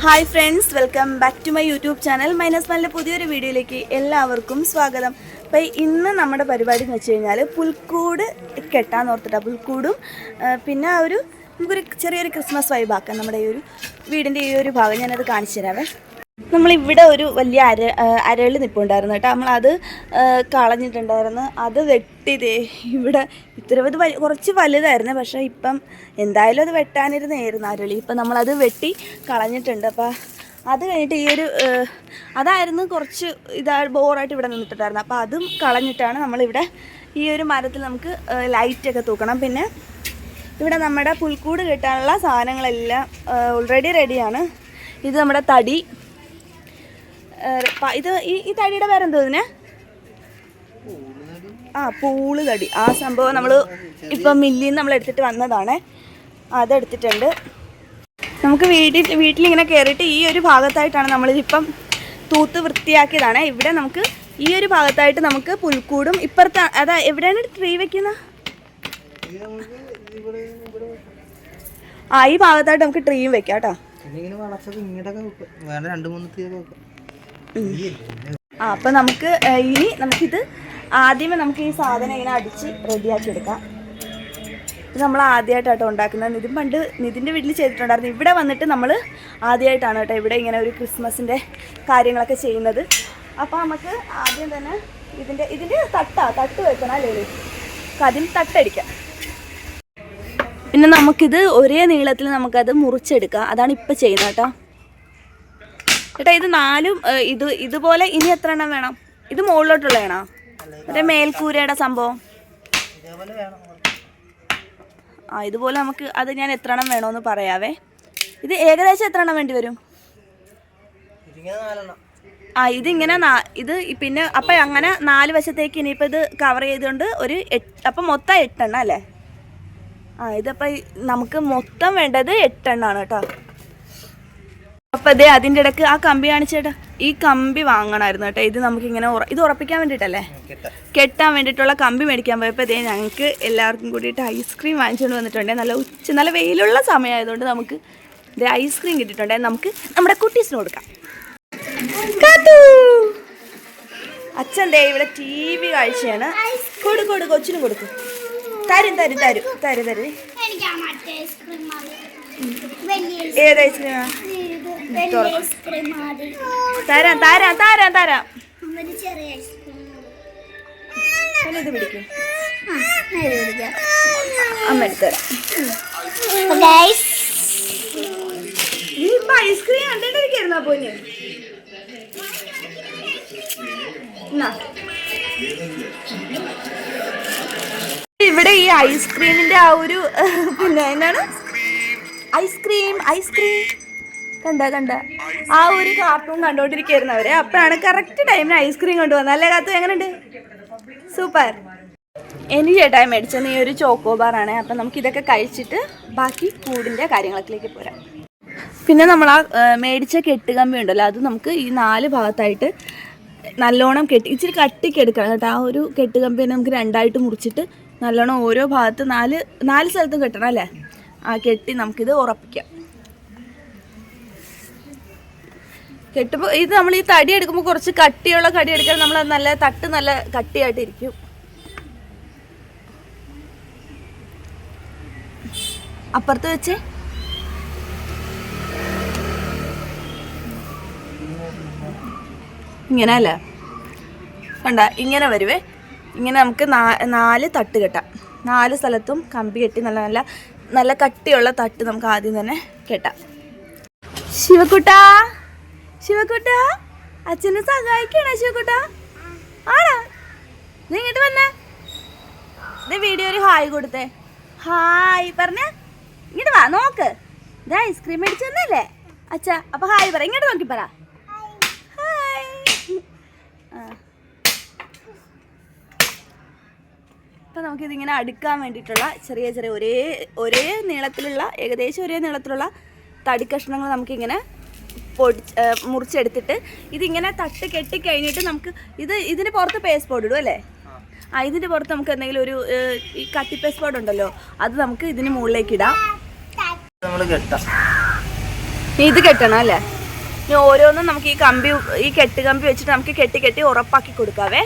Hi friends, welcome back to my YouTube channel. Minus മലിൻ്റെ പുതിയൊരു വീഡിയോയിലേക്ക് എല്ലാവർക്കും സ്വാഗതം. അപ്പോൾ ഇന്ന് നമ്മുടെ പരിപാടി എന്ന് വെച്ച് കഴിഞ്ഞാൽ പുൽക്കൂട് കെട്ടാൻ ഓർത്തിട്ടാണ്. പുൽക്കൂടും പിന്നെ നമുക്കൊരു ചെറിയൊരു ക്രിസ്മസ് വൈബാക്കാം. നമ്മുടെ ഈ ഒരു വീടിൻ്റെ ഈ ഒരു ഭാഗം ഞാനത് കാണിച്ചു തരാവേ. നമ്മളിവിടെ ഒരു വലിയ അരളി നിൽപ്പുണ്ടായിരുന്നു കേട്ടോ. നമ്മളത് കളഞ്ഞിട്ടുണ്ടായിരുന്നു. അത് വെട്ടിതേ ഇവിടെ ഇത് കുറച്ച് വലുതായിരുന്നു. പക്ഷേ ഇപ്പം എന്തായാലും അത് വെട്ടാനിരുന്നായിരുന്നു അരളി. ഇപ്പം നമ്മളത് വെട്ടി കളഞ്ഞിട്ടുണ്ട്. അപ്പോൾ അത് കഴിഞ്ഞിട്ട് ഈ ഒരു അതായിരുന്നു കുറച്ച് ബോറായിട്ട് ഇവിടെ നിന്നിട്ടുണ്ടായിരുന്നു. അപ്പോൾ അതും കളഞ്ഞിട്ടാണ് നമ്മളിവിടെ ഈ ഒരു മരത്തിൽ നമുക്ക് ലൈറ്റൊക്കെ തൂക്കണം. പിന്നെ ഇവിടെ നമ്മുടെ പുൽക്കൂട് കെട്ടാനുള്ള സാധനങ്ങളെല്ലാം ഓൾറെഡി റെഡിയാണ്. ഇത് നമ്മുടെ തടി. ഇത് ഈ തടിയുടെ പേരെന്തോ ഇതിന്? പൂള് തടി. ആ സംഭവം നമ്മൾ ഇപ്പം മില്ലിൽ നിന്ന് നമ്മൾ എടുത്തിട്ട് വന്നതാണ്. അതെടുത്തിട്ടുണ്ട്. നമുക്ക് വീട്ടിലിങ്ങനെ കയറിയിട്ട് ഈ ഒരു ഭാഗത്തായിട്ടാണ് നമ്മളിതിപ്പം തൂത്ത് വൃത്തിയാക്കിയതാണ്. ഇവിടെ നമുക്ക് ഈ ഒരു ഭാഗത്തായിട്ട് നമുക്ക് പുൽക്കൂടും ഇപ്പുറത്ത് അതാ എവിടെയാണ് ട്രീ വെക്കുന്നത്? ഈ ഭാഗത്തായിട്ട് നമുക്ക് ട്രീയും വെക്കാം കേട്ടോ. അപ്പം നമുക്കിത് ആദ്യമേ നമുക്ക് ഈ സാധനം ഇങ്ങനെ അടിച്ച് റെഡിയാക്കി എടുക്കാം. ഇത് നമ്മൾ ആദ്യമായിട്ടാട്ടോ ഉണ്ടാക്കുന്നത്. നിതിൻ്റെ വീട്ടിൽ ചെയ്തിട്ടുണ്ടായിരുന്നു. ഇവിടെ വന്നിട്ട് നമ്മൾ ആദ്യമായിട്ടാണ് കേട്ടോ ഇവിടെ ഇങ്ങനെ ഒരു ക്രിസ്മസിൻ്റെ കാര്യങ്ങളൊക്കെ ചെയ്യുന്നത്. അപ്പോൾ നമുക്ക് ആദ്യം തന്നെ ഇതിൻ്റെ തട്ട് വെക്കണം അല്ലേ? ആദ്യം തട്ടടിക്കാം. പിന്നെ നമുക്കിത് ഒരേ നീളത്തിൽ നമുക്കത് മുറിച്ചെടുക്കാം. അതാണ് ഇപ്പം ചെയ്യുന്നത് കേട്ടോ. ഇത് നാലും ഇതുപോലെ ഇനി എത്ര എണ്ണം വേണം? ഇത് മുകളിലോട്ടുള്ള വേണോ? മറ്റേ മേൽക്കൂരയുടെ സംഭവം ഇതുപോലെ നമുക്ക് അത് ഞാൻ എത്ര എണ്ണം വേണമെന്ന് പറയാവേ. ഇത് ഏകദേശം എത്ര എണ്ണം വേണ്ടി വരും? ഇതിങ്ങനെ ഇത് പിന്നെ അപ്പം അങ്ങനെ 4 വശത്തേക്ക് ഇനിയിപ്പോൾ ഇത് കവർ ചെയ്തുകൊണ്ട് ഒരു അപ്പം മൊത്തം 8 എണ്ണം അല്ലേ? ഇതിപ്പോൾ നമുക്ക് മൊത്തം വേണ്ടത് 8 എണ്ണമാണ് കേട്ടോ. അപ്പം അതേ അതിൻ്റെ ഇടയ്ക്ക് ആ കമ്പി കാണിച്ചേട്ടാ. ഈ കമ്പി വാങ്ങണമായിരുന്നു കേട്ടോ. ഇത് നമുക്കിങ്ങനെ ഇത് ഉറപ്പിക്കാൻ വേണ്ടിയിട്ടല്ലേ, കെട്ടാൻ വേണ്ടിയിട്ടുള്ള കമ്പി മേടിക്കാൻ പോയപ്പോൾ അതേ ഞങ്ങൾക്ക് എല്ലാവർക്കും കൂടിയിട്ട് ഐസ്ക്രീം വാങ്ങിച്ചുകൊണ്ട് വന്നിട്ടുണ്ട്. നല്ല വെയിലുള്ള സമയമായതുകൊണ്ട് നമുക്ക് ഇതേ ഐസ്ക്രീം കിട്ടിയിട്ടുണ്ട്. നമുക്ക് നമ്മുടെ കുട്ടീസിന് കൊടുക്കാം. അച്ഛൻ ദേ ഇവിടെ TV കാഴ്ചയാണ്. കൊടു കൊച്ചിനും കൊടുക്കും. തരും ഏത് ഐസ്ക്രീമാ? തരാം. ഇത് പിടിക്കും. അമ്മ എടുത്തരാം. ഐസ്ക്രീം കണ്ടിട്ടിരിക്കായിരുന്നോ പോഞ്ഞ്? ഇവിടെ ഈ ഐസ്ക്രീമിന്റെ ആ ഒരു പിന്നെ എന്താണ് ഐസ്ക്രീം കണ്ട ആ ഒരു കാർട്ടൂൺ കണ്ടോണ്ടിരിക്കുന്നവരെ അപ്പോഴാണ് കറക്റ്റ് ടൈമിന് ഐസ്ക്രീം കൊണ്ടുവന്നത്. അല്ലേ കാത്തു? എങ്ങനെയുണ്ട്? സൂപ്പർ. എനിക്ക് ചേട്ടായി മേടിച്ചത് ഈ ഒരു ചോക്കോബാറാണ്. അപ്പം നമുക്കിതൊക്കെ കഴിച്ചിട്ട് ബാക്കി കൂടിൻ്റെ കാര്യങ്ങളിലേക്ക് പോരാം. പിന്നെ നമ്മൾ ആ മേടിച്ച കെട്ടുകമ്പി ഉണ്ടല്ലോ, അത് നമുക്ക് ഈ 4 ഭാഗത്തായിട്ട് നല്ലോണം ഇച്ചിരി കട്ടിക്ക് എടുക്കണം കേട്ടോ. ആ ഒരു കെട്ടുകമ്പി നമുക്ക് 2ആയിട്ട് മുറിച്ചിട്ട് നല്ലോണം ഓരോ ഭാഗത്ത് 4 സ്ഥലത്തും കെട്ടണം അല്ലേ? കെട്ടി നമുക്കിത് ഉറപ്പിക്കാം. കെട്ടുമ്പോൾ ഇത് നമ്മൾ ഈ തടി എടുക്കുമ്പോൾ കുറച്ച് കട്ടിയുള്ള കടി എടുക്കാൻ നമ്മൾ നല്ല കട്ടിയായിട്ടിരിക്കും. അപ്പുറത്ത് വെച്ച് ഇങ്ങനെ അല്ലേ? കണ്ട ഇങ്ങനെ വരുവേ. ഇങ്ങനെ നമുക്ക് 4 തട്ട് കെട്ടാം. 4 സ്ഥലത്തും കമ്പി കെട്ടി നല്ല കട്ടിയുള്ള തട്ട് നമുക്ക് ആദ്യം തന്നെ കെട്ടാം. ശിവക്കുട്ടാ അച്ഛനെ സഹായിക്കണേ ശിവക്കുട്ടാ? ആണോ? നീ ഇങ്ങോട്ട് വന്നേ. ഇത് വീഡിയോ ഒരു ഹായ് കൊടുത്തേ. ഹായ് പറഞ്ഞേ. ഇങ്ങോട്ട് വാ, നോക്ക്. ഇത് ഐസ്ക്രീം മേടിച്ചു തന്നല്ലേ അച്ഛാ? അപ്പൊ ഹായ് പറ. ഇങ്ങോട്ട് നോക്കി പറ ഹായ്. അപ്പം നമുക്കിതിങ്ങനെ അടുക്കാൻ വേണ്ടിയിട്ടുള്ള ചെറിയ ഒരേ നീളത്തിലുള്ള ഏകദേശം ഒരേ നീളത്തിലുള്ള തടി കഷ്ണങ്ങൾ നമുക്കിങ്ങനെ മുറിച്ചെടുത്തിട്ട് ഇതിങ്ങനെ തട്ട് കെട്ടിക്കഴിഞ്ഞിട്ട് നമുക്ക് ഇതിന് പുറത്ത് പേസ്റ്റ് ബോർഡ് ഇടും അല്ലേ? ഇതിൻ്റെ പുറത്ത് നമുക്ക് എന്തെങ്കിലും ഒരു ഈ കട്ടി പേസ്റ്റ് ബോർഡ് ഉണ്ടല്ലോ, അത് നമുക്ക് ഇതിന് മുകളിലേക്ക് ഇടാം. ഇത് കെട്ടണം അല്ലേ? ഇനി ഓരോന്നും നമുക്ക് ഈ കെട്ട് കമ്പി വെച്ചിട്ട് നമുക്ക് കെട്ടി കെട്ടി ഉറപ്പാക്കി കൊടുക്കാവേ.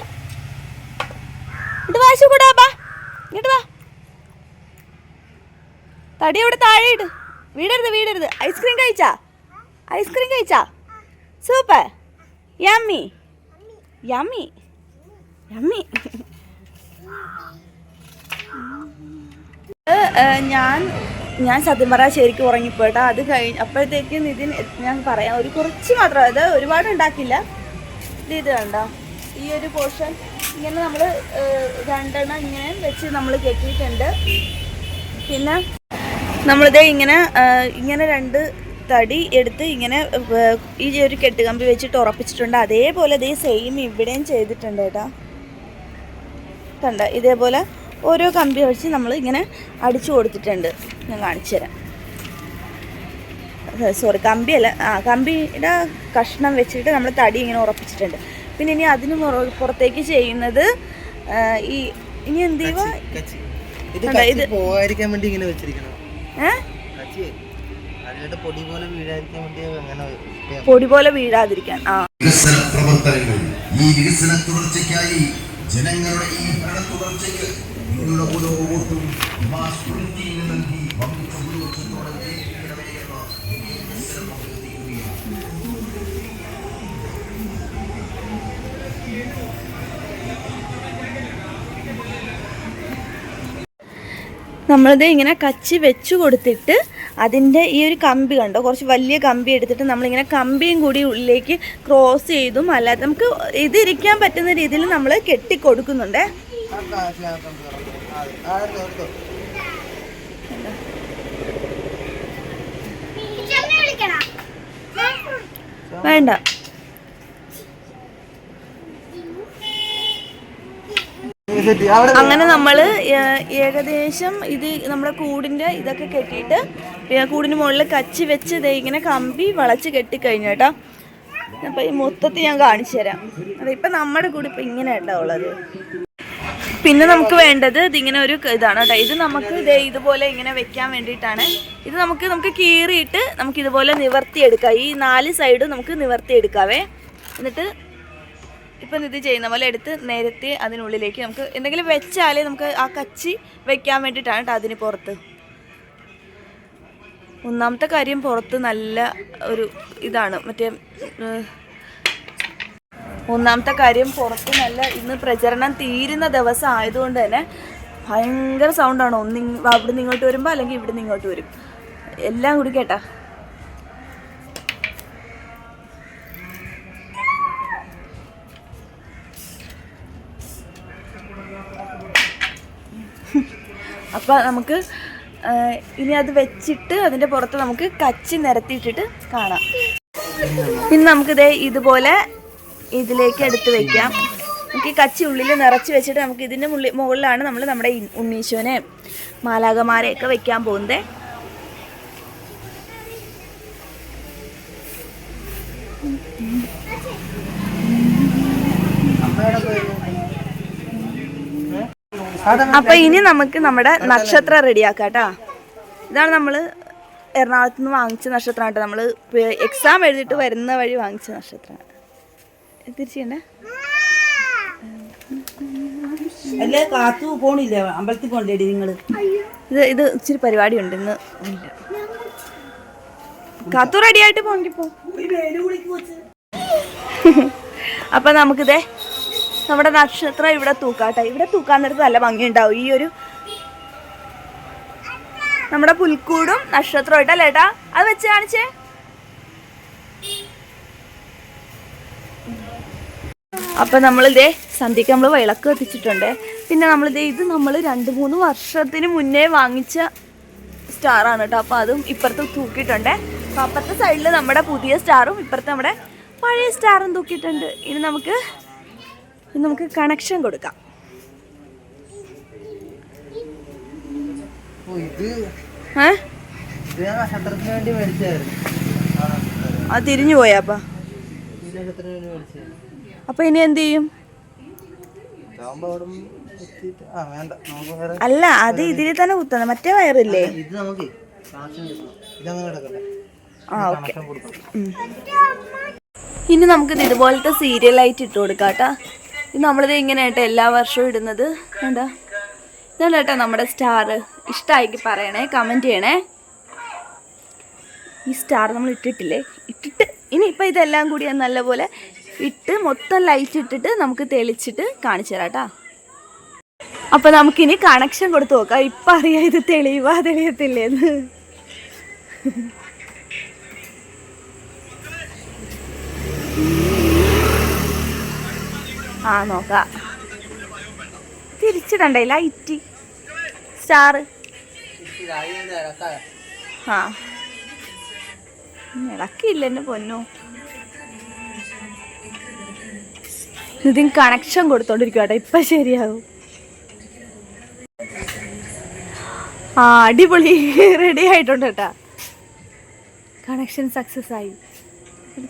ഇട്ട് വാശി കൂടാ, ബാ ഇങ്ങോട്ട് വാ. തടി അവിടെ താഴെ ഇട്, വീടരുത്. ഐസ്ക്രീം കഴിച്ചാ? Super, yummy. ഞാൻ സത്യം പറയാൻ ശരിക്കും ഉറങ്ങിപ്പോയിട്ടാ. അത് അപ്പോഴത്തേക്ക് നിതിൻ, ഞാൻ പറയാം ഒരു കുറച്ച് മാത്രം, അത് ഒരുപാട് ഉണ്ടാക്കില്ല. ഇത് കണ്ടോ, ഈ ഒരു പോർഷൻ ഇങ്ങനെ നമ്മൾ 2 എണ്ണം ഇങ്ങനെ വെച്ച് നമ്മൾ കെട്ടിയിട്ടുണ്ട്. പിന്നെ നമ്മളിത് ഇങ്ങനെ 2 തടി എടുത്ത് ഇങ്ങനെ ഈ ഒരു കെട്ടുകമ്പി വെച്ചിട്ട് ഉറപ്പിച്ചിട്ടുണ്ട്. അതേപോലെ ഇതേ സെയിം ഇവിടെയും ചെയ്തിട്ടുണ്ട് കേട്ടോ. കണ്ട, ഇതേപോലെ ഓരോ കമ്പി വെച്ച് നമ്മൾ ഇങ്ങനെ അടിച്ചു കൊടുത്തിട്ടുണ്ട്. ഞാൻ കാണിച്ചു തരാം. സോറി, കമ്പിയല്ല, കമ്പിയുടെ കഷ്ണം വെച്ചിട്ട് നമ്മൾ തടി ഇങ്ങനെ ഉറപ്പിച്ചിട്ടുണ്ട്. പിന്നെ ഇനി അതിന് പുറത്തേക്ക് ചെയ്യുന്നത് ഇനി എന്ത് ചെയ്യുക, ഇത് പോകാതിരിക്കാൻ വേണ്ടി ഇങ്ങനെ വെച്ചിരിക്കണം. പൊടി പോലെ വീഴാതിരിക്കാൻ. വികസന പ്രവർത്തനങ്ങൾ, ഈ വികസന തുടർച്ചയ്ക്കായി ജനങ്ങളുടെ ഈ ഭരണ തുടർച്ചയ്ക്ക് നിങ്ങളുടെ ഓരോ വോട്ടും നൽകി വമ്പിച്ച ഭൂരിപക്ഷത്തോടെ നമ്മളിത് ഇങ്ങനെ കച്ചി വെച്ച് കൊടുത്തിട്ട് അതിൻ്റെ ഈ ഒരു കമ്പി കണ്ടോ, കുറച്ച് വലിയ കമ്പി എടുത്തിട്ട് നമ്മളിങ്ങനെ കമ്പിയും കൂടി ഉള്ളിലേക്ക് ക്രോസ് ചെയ്തും അല്ലാതെ നമുക്ക് ഇതിരിക്കാൻ പറ്റുന്ന രീതിയിൽ നമ്മൾ കെട്ടിക്കൊടുക്കുന്നുണ്ട്. വേണ്ട, അങ്ങനെ നമ്മൾ ഏകദേശം ഇത് നമ്മുടെ കൂടിൻ്റെ ഇതൊക്കെ കെട്ടിയിട്ട് കൂടിന് മുകളിൽ കച്ചി വെച്ച് ഇങ്ങനെ കമ്പി വളച്ച് കെട്ടിക്കഴിഞ്ഞു കേട്ടോ. അപ്പം ഈ മൊത്തത്തിൽ ഞാൻ കാണിച്ചു തരാം. അതിപ്പം നമ്മുടെ കൂടി ഇപ്പം ഇങ്ങനെ കേട്ടോ ഉള്ളത്. പിന്നെ നമുക്ക് വേണ്ടത് ഇതിങ്ങനെ ഒരു ഇതാണ് കേട്ടോ. ഇത് നമുക്ക് ഇതുപോലെ ഇങ്ങനെ വെക്കാൻ വേണ്ടിയിട്ടാണ്. ഇത് നമുക്ക് കീറിയിട്ട് നമുക്ക് ഇതുപോലെ നിവർത്തിയെടുക്കാം. ഈ 4 സൈഡും നമുക്ക് നിവർത്തിയെടുക്കാവേ. എന്നിട്ട് ഇപ്പം ഇത് ചെയ്യുന്ന പോലെ എടുത്ത് നേരത്തെ അതിനുള്ളിലേക്ക് നമുക്ക് എന്തെങ്കിലും വെച്ചാലേ നമുക്ക് ആ കച്ചി വെക്കാൻ വേണ്ടിയിട്ടാണ് കേട്ടോ. അതിന് പുറത്ത് ഒന്നാമത്തെ കാര്യം പുറത്ത് നല്ല ഒരു ഇതാണ്, ഒന്നാമത്തെ കാര്യം പുറത്ത് നല്ല ഇന്ന് പ്രചരണം തീരുന്ന ദിവസം ആയതുകൊണ്ട് തന്നെ ഭയങ്കര സൗണ്ടാണ്. അവിടെ നിന്ന് ഇങ്ങോട്ട് വരുമ്പോൾ അല്ലെങ്കിൽ ഇവിടെ നിന്ന് ഇങ്ങോട്ട് വരും, എല്ലാം കൂടി കേട്ടാ. അപ്പോൾ നമുക്ക് ഇനി അത് വെച്ചിട്ട് അതിൻ്റെ പുറത്ത് നമുക്ക് കച്ചി നിരത്തിയിട്ടിട്ട് കാണാം. ഇനി നമുക്കിത് ഇതുപോലെ ഇതിലേക്ക് എടുത്ത് വെക്കാം. നമുക്ക് ഈ കച്ചി ഉള്ളിൽ നിറച്ച് വെച്ചിട്ട് നമുക്ക് ഇതിൻ്റെ മുകളിലാണ് നമ്മൾ നമ്മുടെ ഉണ്ണീശോനെ മാലാഖമാരെയൊക്കെ വെക്കാൻ പോകുന്നത്. അപ്പൊ ഇനി നമുക്ക് നമ്മുടെ നക്ഷത്രം റെഡിയാക്കാം കേട്ടോ. ഇതാണ് നമ്മൾ എറണാകുളത്ത് നിന്ന് വാങ്ങിച്ച നക്ഷത്രം കേട്ടോ. നമ്മൾ എക്സാം എഴുതിയിട്ട് വരുന്ന വഴി വാങ്ങിച്ച നക്ഷത്രമാണ്. തിരിച്ചേ അല്ലേ കാത്തു പോണില്ല, അമ്പലത്തിൽ പോണ്ടേടി നിങ്ങള്. ഇത് ഇച്ചിരി പരിപാടി ഉണ്ട് ഇന്ന്. കാത്തു റെഡി ആയിട്ട് പോങ്കിപ്പോ. അപ്പൊ നമുക്കിതേ നമ്മുടെ നക്ഷത്രം ഇവിടെ തൂക്കാട്ടെ. ഇവിടെ തൂക്കാൻ നേരത്ത് നല്ല ഭംഗിയുണ്ടാവും. ഈ ഒരു നമ്മുടെ പുൽക്കൂടും നക്ഷത്രമായിട്ടല്ലേ ഏട്ടാ? അത് വെച്ച് കാണിച്ചേ. അപ്പൊ നമ്മളിതേ സന്ധ്യക്ക് നമ്മൾ വിളക്ക് കത്തിച്ചിട്ടുണ്ട്. പിന്നെ നമ്മളിതേ ഇത് നമ്മൾ 2-3 വർഷത്തിന് മുന്നേ വാങ്ങിച്ച സ്റ്റാറാണ് കേട്ടോ. അപ്പൊ അതും ഇപ്പുറത്ത് തൂക്കിയിട്ടുണ്ട്. അപ്പൊ അപ്പുറത്തെ സൈഡിൽ നമ്മുടെ പുതിയ സ്റ്റാറും ഇപ്പുറത്ത് നമ്മുടെ പഴയ സ്റ്റാറും തൂക്കിയിട്ടുണ്ട്. ഇനി നമുക്ക് കണക്ഷൻ കൊടുക്കാം. അത് തിരിഞ്ഞു പോയാ. അപ്പൊ ഇനി എന്ത് ചെയ്യും? അല്ല, അത് ഇതിൽ തന്നെ കുത്തണം. മറ്റേ വയറില്ലേ? ആ ഓക്കെ. ഇനി നമുക്കിത് ഇതുപോലത്തെ സീരിയൽ ലൈറ്റ് ഇട്ട് കൊടുക്കാം കേട്ടോ. ഇത് നമ്മളിത് ഇങ്ങനെ കേട്ടോ എല്ലാ വർഷവും ഇടുന്നത്. എന്താ ഇതാണ് കേട്ടോ നമ്മുടെ സ്റ്റാർ. ഇഷ്ടമായിക്ക് പറയണേ, കമൻറ്റ് ചെയ്യണേ. ഈ സ്റ്റാർ നമ്മൾ ഇട്ടിട്ടില്ലേ, ഇട്ടിട്ട് ഇനിയിപ്പോൾ ഇതെല്ലാം കൂടി നല്ലപോലെ ഇട്ട് മൊത്തം ലൈറ്റ് ഇട്ടിട്ട് നമുക്ക് തെളിച്ചിട്ട് കാണിച്ചു തരാം കേട്ടോ. അപ്പോൾ നമുക്കിനി കണക്ഷൻ കൊടുത്ത് നോക്കാം. ഇപ്പം അറിയാം ഇത് തെളിയുവാ തെളിയത്തില്ലേന്ന്. ആ നോക്കാം. തിരിച്ചിടണ്ടേ ലൈറ്റ് സ്റ്റാർ. ആ ഇളക്കിയില്ല എന്നെ പൊന്നോ. ഇതിന് കണക്ഷൻ കൊടുത്തോണ്ടിരിക്കും കേട്ടോ. ഇപ്പം ശരിയാവും. ആ അടിപൊളി റെഡി ആയിട്ടുണ്ട് കേട്ടാ. കണക്ഷൻ സക്സസ് ആയി.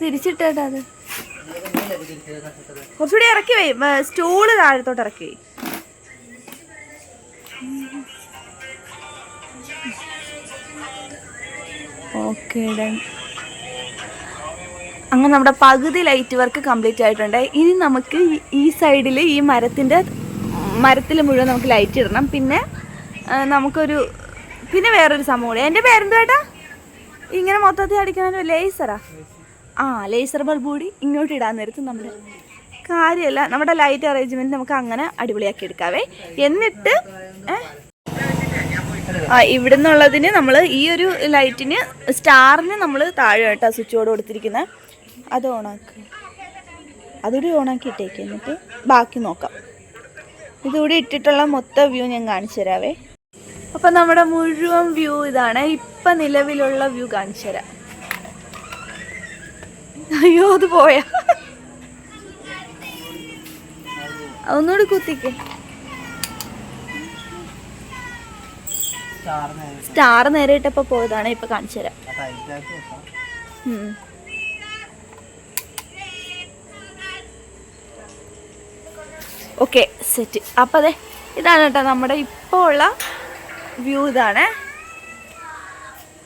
തിരിച്ചിട്ടേട്ടാ. അത് കുറച്ചുകൂടി ഇറക്കി വൈ, സ്റ്റൂള് താഴത്തോട്ട് ഇറക്കി. Okay done. അങ്ങനെ നമ്മുടെ പകുതി ലൈറ്റ് വർക്ക് കംപ്ലീറ്റ് ആയിട്ടുണ്ട്. ഇനി നമുക്ക് ഈ സൈഡിൽ ഈ മരത്തിൽ മുഴുവൻ നമുക്ക് ലൈറ്റ് ഇടണം. പിന്നെ പിന്നെ വേറൊരു സംഭവം കൂടി. എൻ്റെ പേരെന്താ ചേട്ടാ? ഇങ്ങനെ മൊത്തത്തിൽ അടിക്കണ ലേസറാ. ആ ലേസർ ബൾബ് കൂടി ഇങ്ങോട്ട് ഇടാൻ നേരത്ത് നമ്മൾ കാര്യമല്ല. നമ്മുടെ ലൈറ്റ് അറേഞ്ച്മെൻറ്റ് നമുക്ക് അങ്ങനെ അടിപൊളിയാക്കി എടുക്കാവേ. എന്നിട്ട് ഇവിടെ നിന്നുള്ളതിന് നമ്മൾ ഈ ഒരു ലൈറ്റിന് സ്റ്റാറിന് നമ്മൾ താഴെ കേട്ടോ സ്വിച്ച് ബോർഡ് കൊടുത്തിരിക്കുന്നത്. അത് ഓണാക്കി, അതുകൂടി ഓണാക്കി ഇട്ടേക്ക്. എന്നിട്ട് ബാക്കി നോക്കാം. ഇതുകൂടി ഇട്ടിട്ടുള്ള മൊത്തം വ്യൂ ഞാൻ കാണിച്ചു തരാവേ. അപ്പം നമ്മുടെ മുഴുവൻ വ്യൂ ഇതാണ്. ഇപ്പം നിലവിലുള്ള വ്യൂ കാണിച്ചു തരാം. അയ്യോ അത് പോയാ. ഒന്നുകൂടി കുത്തിക്ക്. സ്റ്റാർ നേരെ ഇട്ടപ്പോൾ പോയതാണ്. ഇപ്പം കാണിച്ചു തരാം. Okay set. അപ്പം അതെ ഇതാണ് കേട്ടോ നമ്മുടെ ഇപ്പോൾ ഉള്ള വ്യൂ. ഇതാണ്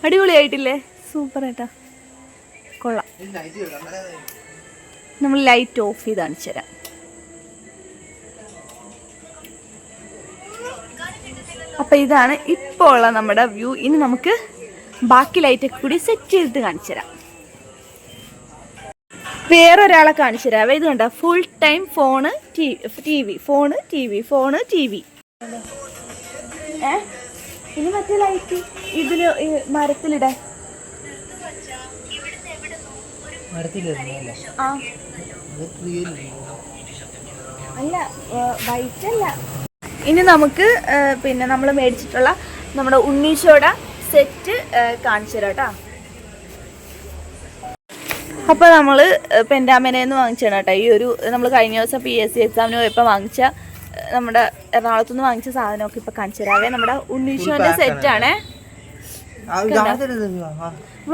അടിപൊളിയായിട്ടില്ലേ? സൂപ്പർ ആയിട്ടാ, കൊള്ളാം. നമ്മൾ ലൈറ്റ് ഓഫ് ചെയ്ത് കാണിച്ചു തരാം. അപ്പം ഇതാണ് ഇപ്പോൾ ഉള്ള നമ്മുടെ വ്യൂ. ഇനി നമുക്ക് ബാക്കി ലൈറ്റൊക്കെ കൂടി സെറ്റ് ചെയ്തിട്ട് കാണിച്ചു തരാം. വേറൊരാളെ കാണിച്ചു തരാവേ. ഇത് കണ്ടോ, full time phone T V, phone T V, phone T V. ഇനി മറ്റേ ലൈറ്റ് ഇതില് മരത്തിലിടാൻ. ആ അല്ല വൈറ്റ് അല്ല. ഇനി നമുക്ക് പിന്നെ നമ്മൾ മേടിച്ചിട്ടുള്ള നമ്മുടെ ഉണ്ണീശോയുടെ സെറ്റ് കാണിച്ചു തരാം കേട്ടോ. അപ്പോൾ നമ്മൾ പെൻഡാമനേന്ന് വാങ്ങിച്ചാണ് കേട്ടോ ഈ ഒരു. നമ്മൾ കഴിഞ്ഞ ദിവസം PSC എക്സാമിന് പോയപ്പോൾ വാങ്ങിച്ച നമ്മുടെ എറണാകുളത്തുനിന്ന് വാങ്ങിച്ച സാധനമൊക്കെ ഇപ്പം കാണിച്ചു തരാവേ. നമ്മുടെ ഉണ്ണീശോൻ്റെ സെറ്റാണേ.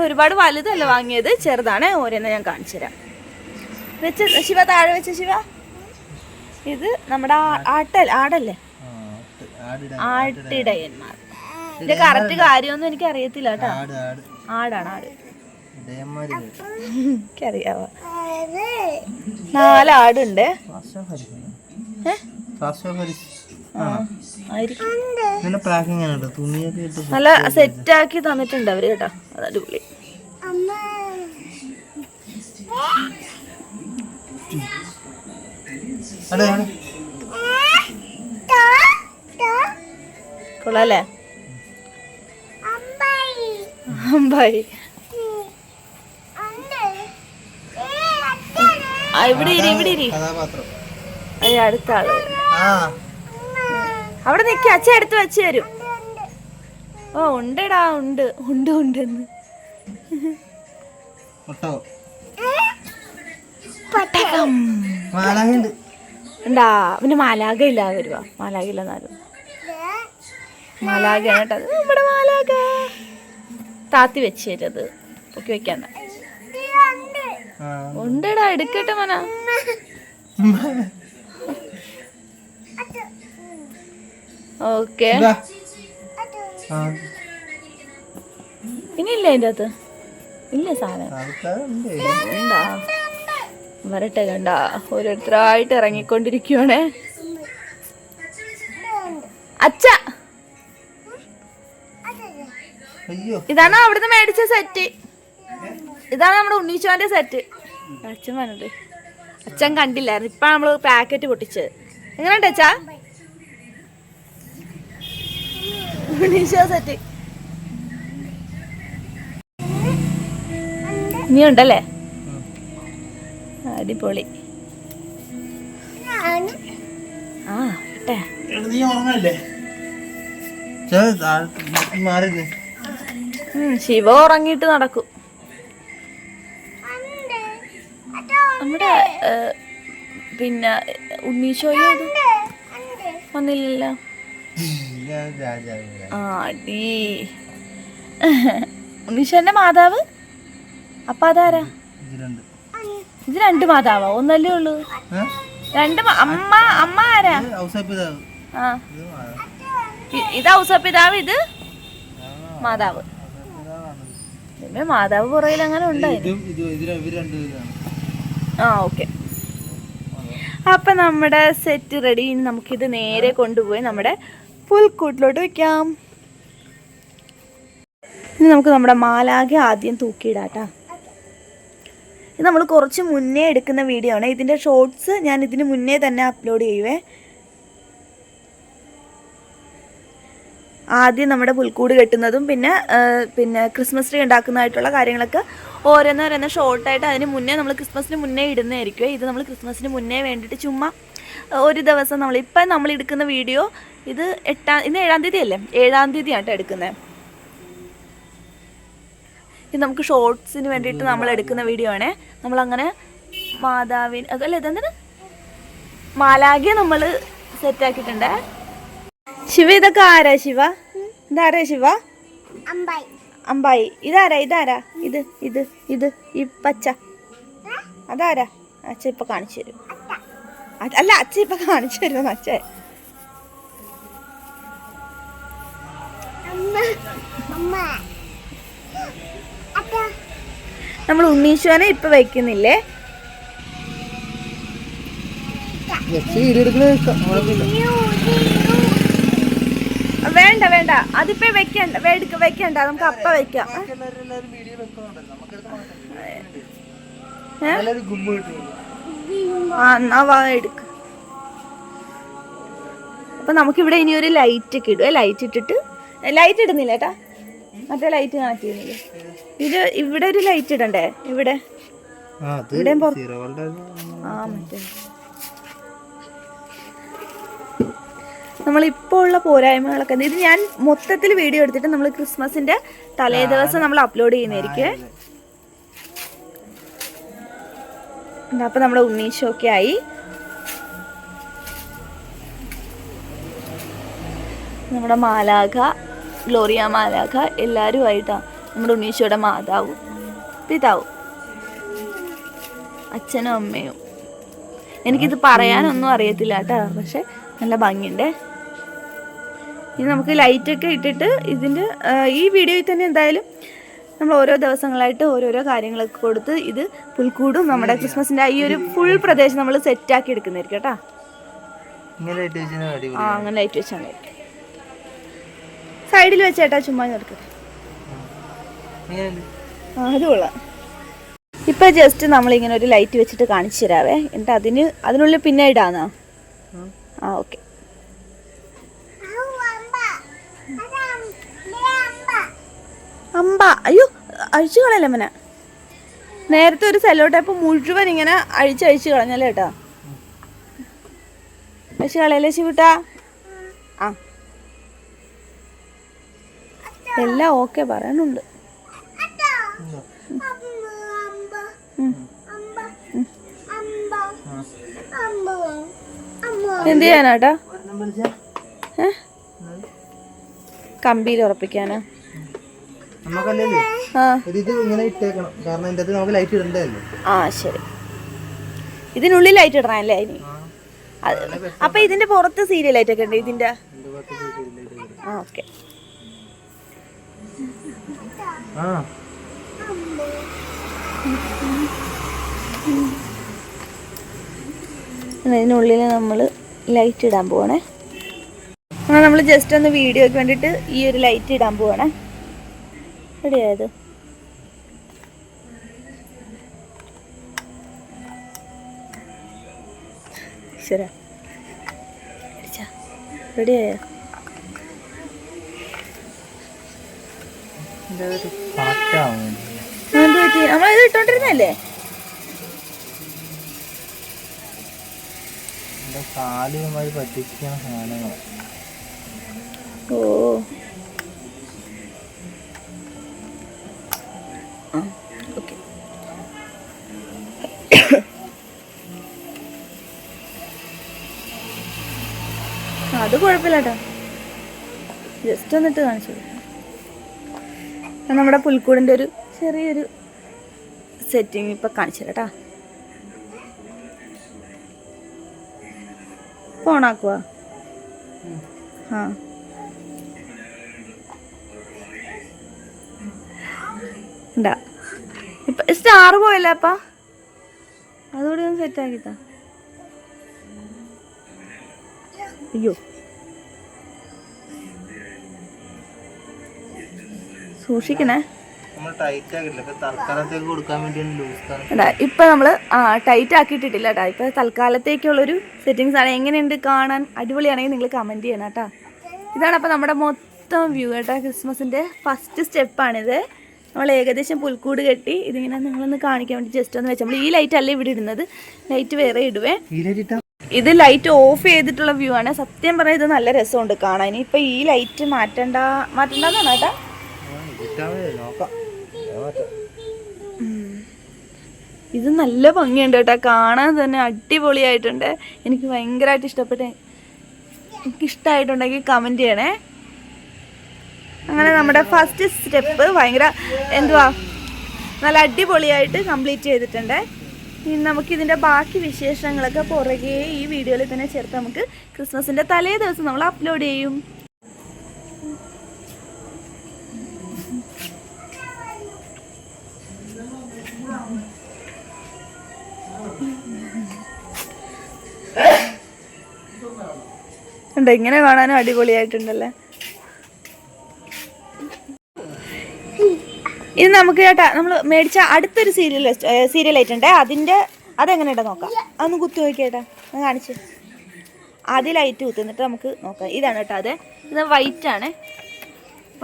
ഒരുപാട് വലുതല്ല വാങ്ങിയത്, ചെറുതാണ്. ഓരോന്ന് ഞാൻ കാണിച്ചു തരാം. വെച്ച് ശിവ താഴെ വെച്ച ശിവ. ഇത് നമ്മുടെ ആടല്ലേ, ആട്ടിടയന്മാർ. ഇതിന്റെ കറക്റ്റ് കാര്യമൊന്നും എനിക്ക് അറിയത്തില്ല കേട്ടോ. ആടാണ്, ആട്. എനിക്കറിയാവോ. 4 ആടുണ്ട്. നല്ല സെറ്റാക്കി തന്നിട്ടുണ്ട് അവര് കേട്ടോ. അത് അടിപൊളി. കൊള്ളാല്ലേ? അമ്പായി. ഇവിടെ ഇരി. അതെ അടുത്ത ആള്. അവിടെ നിക്ക, അച്ഛൻ എടുത്ത് വെച്ച് തരും. ഓ ഉണ്ടടാ, ഉണ്ടെന്ന്. പട്ടകം ഉണ്ടാ. പിന്നെ മാലാക ഇല്ല വരുവാ. മാലാക ഇല്ലെന്നാരും. മാലാകയാണ് കേട്ടോ. അത് നമ്മുടെ മാലാക. താത്തി വെച്ച് തരത് പൊക്കി വെക്കാണ്ട. ഉണ്ടടാ, എടുക്കട്ടെ മന. ഓക്കെ. ഇനിയില്ല അതിൻ്റെ അകത്ത്. ഇല്ല സാധനം ഉണ്ടാ വരട്ടെ കണ്ട ഓരോരുത്തരായിട്ട് ഇറങ്ങിക്കൊണ്ടിരിക്കുവാണേ. അച്ഛ ഇതാണ് അവിടുന്ന് മേടിച്ച സെറ്റ്. ഇതാണ് നമ്മുടെ ഉണ്ണീച്ചോന്റെ സെറ്റ്. അച്ഛൻ പറഞ്ഞത് അച്ഛൻ കണ്ടില്ലായിരുന്നു. ഇപ്പൊ നമ്മള് പാക്കറ്റ് പൊട്ടിച്ചത്. എങ്ങനെയുണ്ട് അച്ഛാ ഉണ്ണീച്ചോ സെറ്റ്? ഇനി ഉണ്ടല്ലേ? അടിപൊളി. ആ കേട്ടെ ശിവ ഉറങ്ങിയിട്ട് നടക്കും. നമ്മുടെ പിന്നെ ഉണ്ണീശോയോ വന്നില്ലല്ലോ. ആ അടി ഉണ്ണീശോന്റെ മാതാവ്. അപ്പൊ അതാരാ? ഇത് രണ്ട് മാതാവോ? ഒന്നല്ലേ ഉള്ളൂ. രണ്ട് അമ്മ. അമ്മ ആരാ? ആ ഇത് ഔസപിതാവ്, ഇത് മാതാവ്. മാതാവ് പുറകിൽ അങ്ങനെ ഉണ്ടായിരുന്നു. ആ ഓക്കെ. അപ്പൊ നമ്മുടെ സെറ്റ് റെഡി. ഇനി നമുക്കിത് നേരെ കൊണ്ടുപോയി നമ്മുടെ പുൽക്കൂട്ടിലോട്ട് വെക്കാം. ഇനി നമുക്ക് നമ്മുടെ മാലാഖ ആദ്യം തൂക്കിയിടാട്ടാ. ഇത് നമ്മൾ കുറച്ച് മുന്നേ എടുക്കുന്ന വീഡിയോ ആണ്. ഇതിൻ്റെ ഷോർട്സ് ഞാൻ ഇതിന് മുന്നേ തന്നെ അപ്ലോഡ് ചെയ്യുവേ. ആദ്യം നമ്മുടെ പുൽക്കൂട് കെട്ടുന്നതും പിന്നെ ക്രിസ്മസ് ട്രീ ഉണ്ടാക്കുന്നതായിട്ടുള്ള കാര്യങ്ങളൊക്കെ ഓരോന്നോരോന്ന് ഷോർട്ടായിട്ട് അതിന് മുന്നേ നമ്മൾ ക്രിസ്മസിന് മുന്നേ ഇടുന്നതായിരിക്കും. ഇത് നമ്മൾ ക്രിസ്മസിന് മുന്നേ വേണ്ടിയിട്ട് ചുമ്മാ ഒരു ദിവസം ഇപ്പം നമ്മൾ എടുക്കുന്ന വീഡിയോ ഇത് ഇന്ന് 7-ാം തീയതി അല്ലേ? 7-ാം തീയതിയാണ് എടുക്കുന്നത്. ഇത് നമുക്ക് ഷോർട്സിന് വേണ്ടിയിട്ട് നമ്മൾ എടുക്കുന്ന വീഡിയോ ആണേ. നമ്മളങ്ങനെ മാതാവിന് അതല്ല ഇതെന്താണ് മാലാഖയെ നമ്മൾ സെറ്റാക്കിയിട്ടുണ്ടേ. ശിവ ഇതൊക്കെ ആരാ? ശിവ ഇതാരാ? ശിവ അമ്പായി. ഇതാരാ? ഇത് ഈ പച്ച അതാരാ? അച്ഛ ഇപ്പൊ കാണിച്ചു തരും. അല്ല അച്ഛ ഇപ്പൊ കാണിച്ചു തരും. അച്ഛ നമ്മൾ ഉണ്ണീശോനെ ഇപ്പൊ വെക്കുന്നില്ലേ? വേണ്ട വേണ്ട അതിപ്പോ വെക്കണ്ട നമുക്ക് അപ്പ വെക്കാം. എടുക്ക. അപ്പൊ നമുക്കിവിടെ ഇനി ഒരു ലൈറ്റ് ഒക്കെ ഇടുവേ. ലൈറ്റ് ഇട്ടിട്ട് ലൈറ്റ് ഇടുന്നില്ല ഏട്ടാ, മറ്റേ ലൈറ്റ് കണക്ട് ചെയ്യുന്നില്ലേ? ഇത് ഇവിടെ ഒരു ലൈറ്റ് ഇടണ്ടേ? ഇവിടെ ഇവിടെയും മറ്റേ നമ്മളിപ്പോൾ ഉള്ള പോരായ്മകളൊക്കെ ഇത് ഞാൻ മൊത്തത്തിൽ വീഡിയോ എടുത്തിട്ട് നമ്മൾ ക്രിസ്മസിന്റെ തലേ ദിവസം നമ്മൾ അപ്ലോഡ് ചെയ്യുന്നതായിരിക്കും. അപ്പൊ നമ്മുടെ ഉണ്ണീശോ ഒക്കെ ആയി. നമ്മുടെ മാലാഖ, ഗ്ലോറിയ മാലാഖ എല്ലാവരും ആയിട്ടാണ്. നമ്മുടെ ഉണ്ണീശോയുടെ മാതാവും പിതാവും അച്ഛനും അമ്മയും. എനിക്കിത് പറയാനൊന്നും അറിയത്തില്ല കേട്ടോ, പക്ഷെ നല്ല ഭംഗിയുണ്ടേ. ഇനി നമുക്ക് ലൈറ്റൊക്കെ ഇട്ടിട്ട് ഇതിൻ്റെ ഈ വീഡിയോയിൽ തന്നെ എന്തായാലും നമ്മൾ ഓരോ ദിവസങ്ങളായിട്ട് ഓരോരോ കാര്യങ്ങളൊക്കെ കൊടുത്ത് ഇത് പുൽക്കൂടും നമ്മുടെ ക്രിസ്മസിൻ്റെ ഈ ഒരു ഫുൾ പ്രദേശം നമ്മൾ സെറ്റാക്കി എടുക്കുന്നതായിരിക്കും കേട്ടോ. അങ്ങനെ ലൈറ്റ് വെച്ചാൽ മതി. സൈഡിൽ വെച്ചേട്ടാ ചുമ്മാ നിർക്കട്ടെ. അത് കൊള്ളാം. ഇപ്പം ജസ്റ്റ് നമ്മളിങ്ങനെ ഒരു ലൈറ്റ് വെച്ചിട്ട് കാണിച്ചു തരാവേ. എന്നിട്ട് അതിനുള്ളിൽ പിന്നെ ഇടാന്നാ? ആ ഓക്കെ. അമ്പ അയ്യോ അഴിച്ചു കളയല്ലേ മന. നേരത്തെ ഒരു സെല്ലോ ടേപ്പ് മുഴുവൻ ഇങ്ങനെ അഴിച്ചു കളഞ്ഞല്ലേ കേട്ടാ. അഴിച്ചു കളയല്ലേ ശിവട്ടാ? ആ എല്ലാം ഓക്കെ പറയാനുണ്ട്. എന്ത് ചെയ്യാനാട്ടാ? കമ്പിയിൽ ഉറപ്പിക്കാനാ? ആ ശരി. ഇതിനുള്ളിൽ ലൈറ്റ് ഇടണല്ലേ അതിന്? അപ്പൊ ഇതിന്റെ പുറത്ത് സീരിയൽ ലൈറ്റ് ഒക്കെ ഉണ്ട് ഇതിന്റെ? ആ ഓക്കെ. ഇതിനുള്ളിൽ നമ്മൾ ലൈറ്റ് ഇടാൻ പോവാണേ. അങ്ങനെ നമ്മൾ ജസ്റ്റ് ഒന്ന് വീഡിയോയ്ക്ക് വേണ്ടിയിട്ട് ഈ ഒരു ലൈറ്റ് ഇടാൻ പോവാണേ. റെഡിയായത് ശരി റെഡിയായോ? നമ്മളിത് ഇട്ടോണ്ടിരുന്നല്ലേ? കാലുമായി പറ്റിക്കുന്ന സാധനങ്ങൾ. ഓ ഓക്കെ. അത് കുഴപ്പമില്ല കേട്ടോ, ജസ്റ്റ് ഒന്നിട്ട് കാണിച്ചു. നമ്മുടെ പുൽക്കൂടിൻ്റെ ഒരു ചെറിയൊരു സെറ്റിങ് ഇപ്പം കാണിച്ചു തരാം കേട്ടോ. ഓണാക്കുക. ആ ഉണ്ടാ ഇപ്പം സ്റ്റാർ പോയല്ലേ അപ്പം? അതുകൂടി ഒന്ന് സെറ്റാക്കിത്താ. അയ്യോ സൂക്ഷിക്കണേ. ഇപ്പൊ നമ്മള് ടൈറ്റ് ആക്കിയിട്ടിട്ടില്ല കേട്ടാ. ഇപ്പൊ തൽക്കാലത്തേക്കുള്ളൊരു സെറ്റിങ്സ് ആണ്. എങ്ങനെയുണ്ട് കാണാൻ? അടിപൊളിയാണെങ്കിൽ നിങ്ങൾ കമന്റ് ചെയ്യണം കേട്ടാ. ഇതാണ് അപ്പൊ നമ്മുടെ മൊത്തം വ്യൂ കേട്ടാ. ക്രിസ്മസിന്റെ ഫസ്റ്റ് സ്റ്റെപ്പാണിത്. നമ്മൾ ഏകദേശം പുൽക്കൂട് കെട്ടി ഇതിങ്ങനെ നിങ്ങളൊന്ന് കാണിക്കാൻ വേണ്ടി ജസ്റ്റ് ഒന്ന് വെച്ചാൽ നമ്മൾ ഈ ലൈറ്റ് അല്ലേ ഇവിടെ ഇടുന്നത്, ലൈറ്റ് വേറെ ഇടുവേ. ഇത് ലൈറ്റ് ഓഫ് ചെയ്തിട്ടുള്ള വ്യൂ ആണ്. സത്യം പറഞ്ഞാൽ ഇത് നല്ല രസമുണ്ട് കാണാൻ. ഇപ്പൊ ഈ ലൈറ്റ് മാറ്റണ്ടെന്നാണ് കേട്ടാ. ഇത് നല്ല ഭംഗിയുണ്ട് കേട്ടോ, കാണാൻ തന്നെ അടിപൊളിയായിട്ടുണ്ട്. എനിക്ക് ഭയങ്കരമായിട്ട് ഇഷ്ടപ്പെട്ടെ. എനിക്കിഷ്ടമായിട്ടുണ്ടെങ്കിൽ കമൻറ്റ് ചെയ്യണേ. അങ്ങനെ നമ്മുടെ ഫസ്റ്റ് സ്റ്റെപ്പ് ഭയങ്കര എന്തുവാ നല്ല അടിപൊളിയായിട്ട് കംപ്ലീറ്റ് ചെയ്തിട്ടുണ്ട്. ഇനി നമുക്കിതിൻ്റെ ബാക്കി വിശേഷങ്ങളൊക്കെ പുറകെ ഈ വീഡിയോയിൽ തന്നെ ചേർത്ത് നമുക്ക് ക്രിസ്മസിൻ്റെ തലേ ദിവസം നമ്മൾ അപ്ലോഡ് ചെയ്യും. ഇങ്ങനെ കാണാനും അടിപൊളിയായിട്ടുണ്ടല്ലേ. ഇത് നമുക്ക് കേട്ടാ നമ്മൾ മേടിച്ച അടുത്തൊരു സീരിയൽ ലൈറ്റ് ഉണ്ട്. അതെങ്ങനെ ഇട്ടാ നോക്കാം. അതൊന്ന് കുത്തി നോക്കിയേട്ടാ, ഒന്ന് കാണിച്ച്. ആദ്യം ലൈറ്റ് കുത്തുന്നിട്ട് നമുക്ക് നോക്കാം. ഇതാണ് കേട്ടോ അത്. ഇത് വൈറ്റ് ആണ്.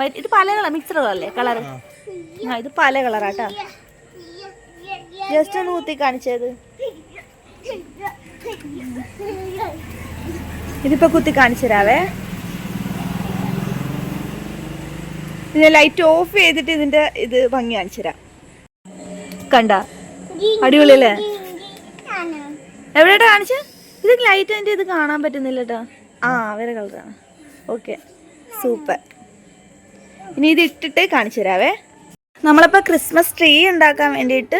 വൈറ്റ് ഇത് പല കളർ മിക്സഡ് കളറല്ലേ കളറ്? ആ ഇത് പല കളറാട്ടാ. ജസ്റ്റ് ഒന്ന് കുത്തി കാണിച്ചത്. ഇതിപ്പോ കുത്തി കാണിച്ചു തരാവേ. ഇത് ലൈറ്റ് ഓഫ് ചെയ്തിട്ട് ഇതിന്റെ ഇത് ഭംഗി കാണിച്ചു തരാം. കണ്ട അടിപൊളിയല്ലേ? എവിടെയാ കാണിച്ച? ഇത് ലൈറ്റ് അതിന്റെ ഇത് കാണാൻ പറ്റുന്നില്ല കേട്ടോ. ആ വേറെ കളറാണ്. Okay super. ഇനി ഇത് ഇട്ടിട്ട് കാണിച്ചു തരാവേ. നമ്മളിപ്പോൾ ക്രിസ്മസ് ട്രീ ഉണ്ടാക്കാൻ വേണ്ടിയിട്ട്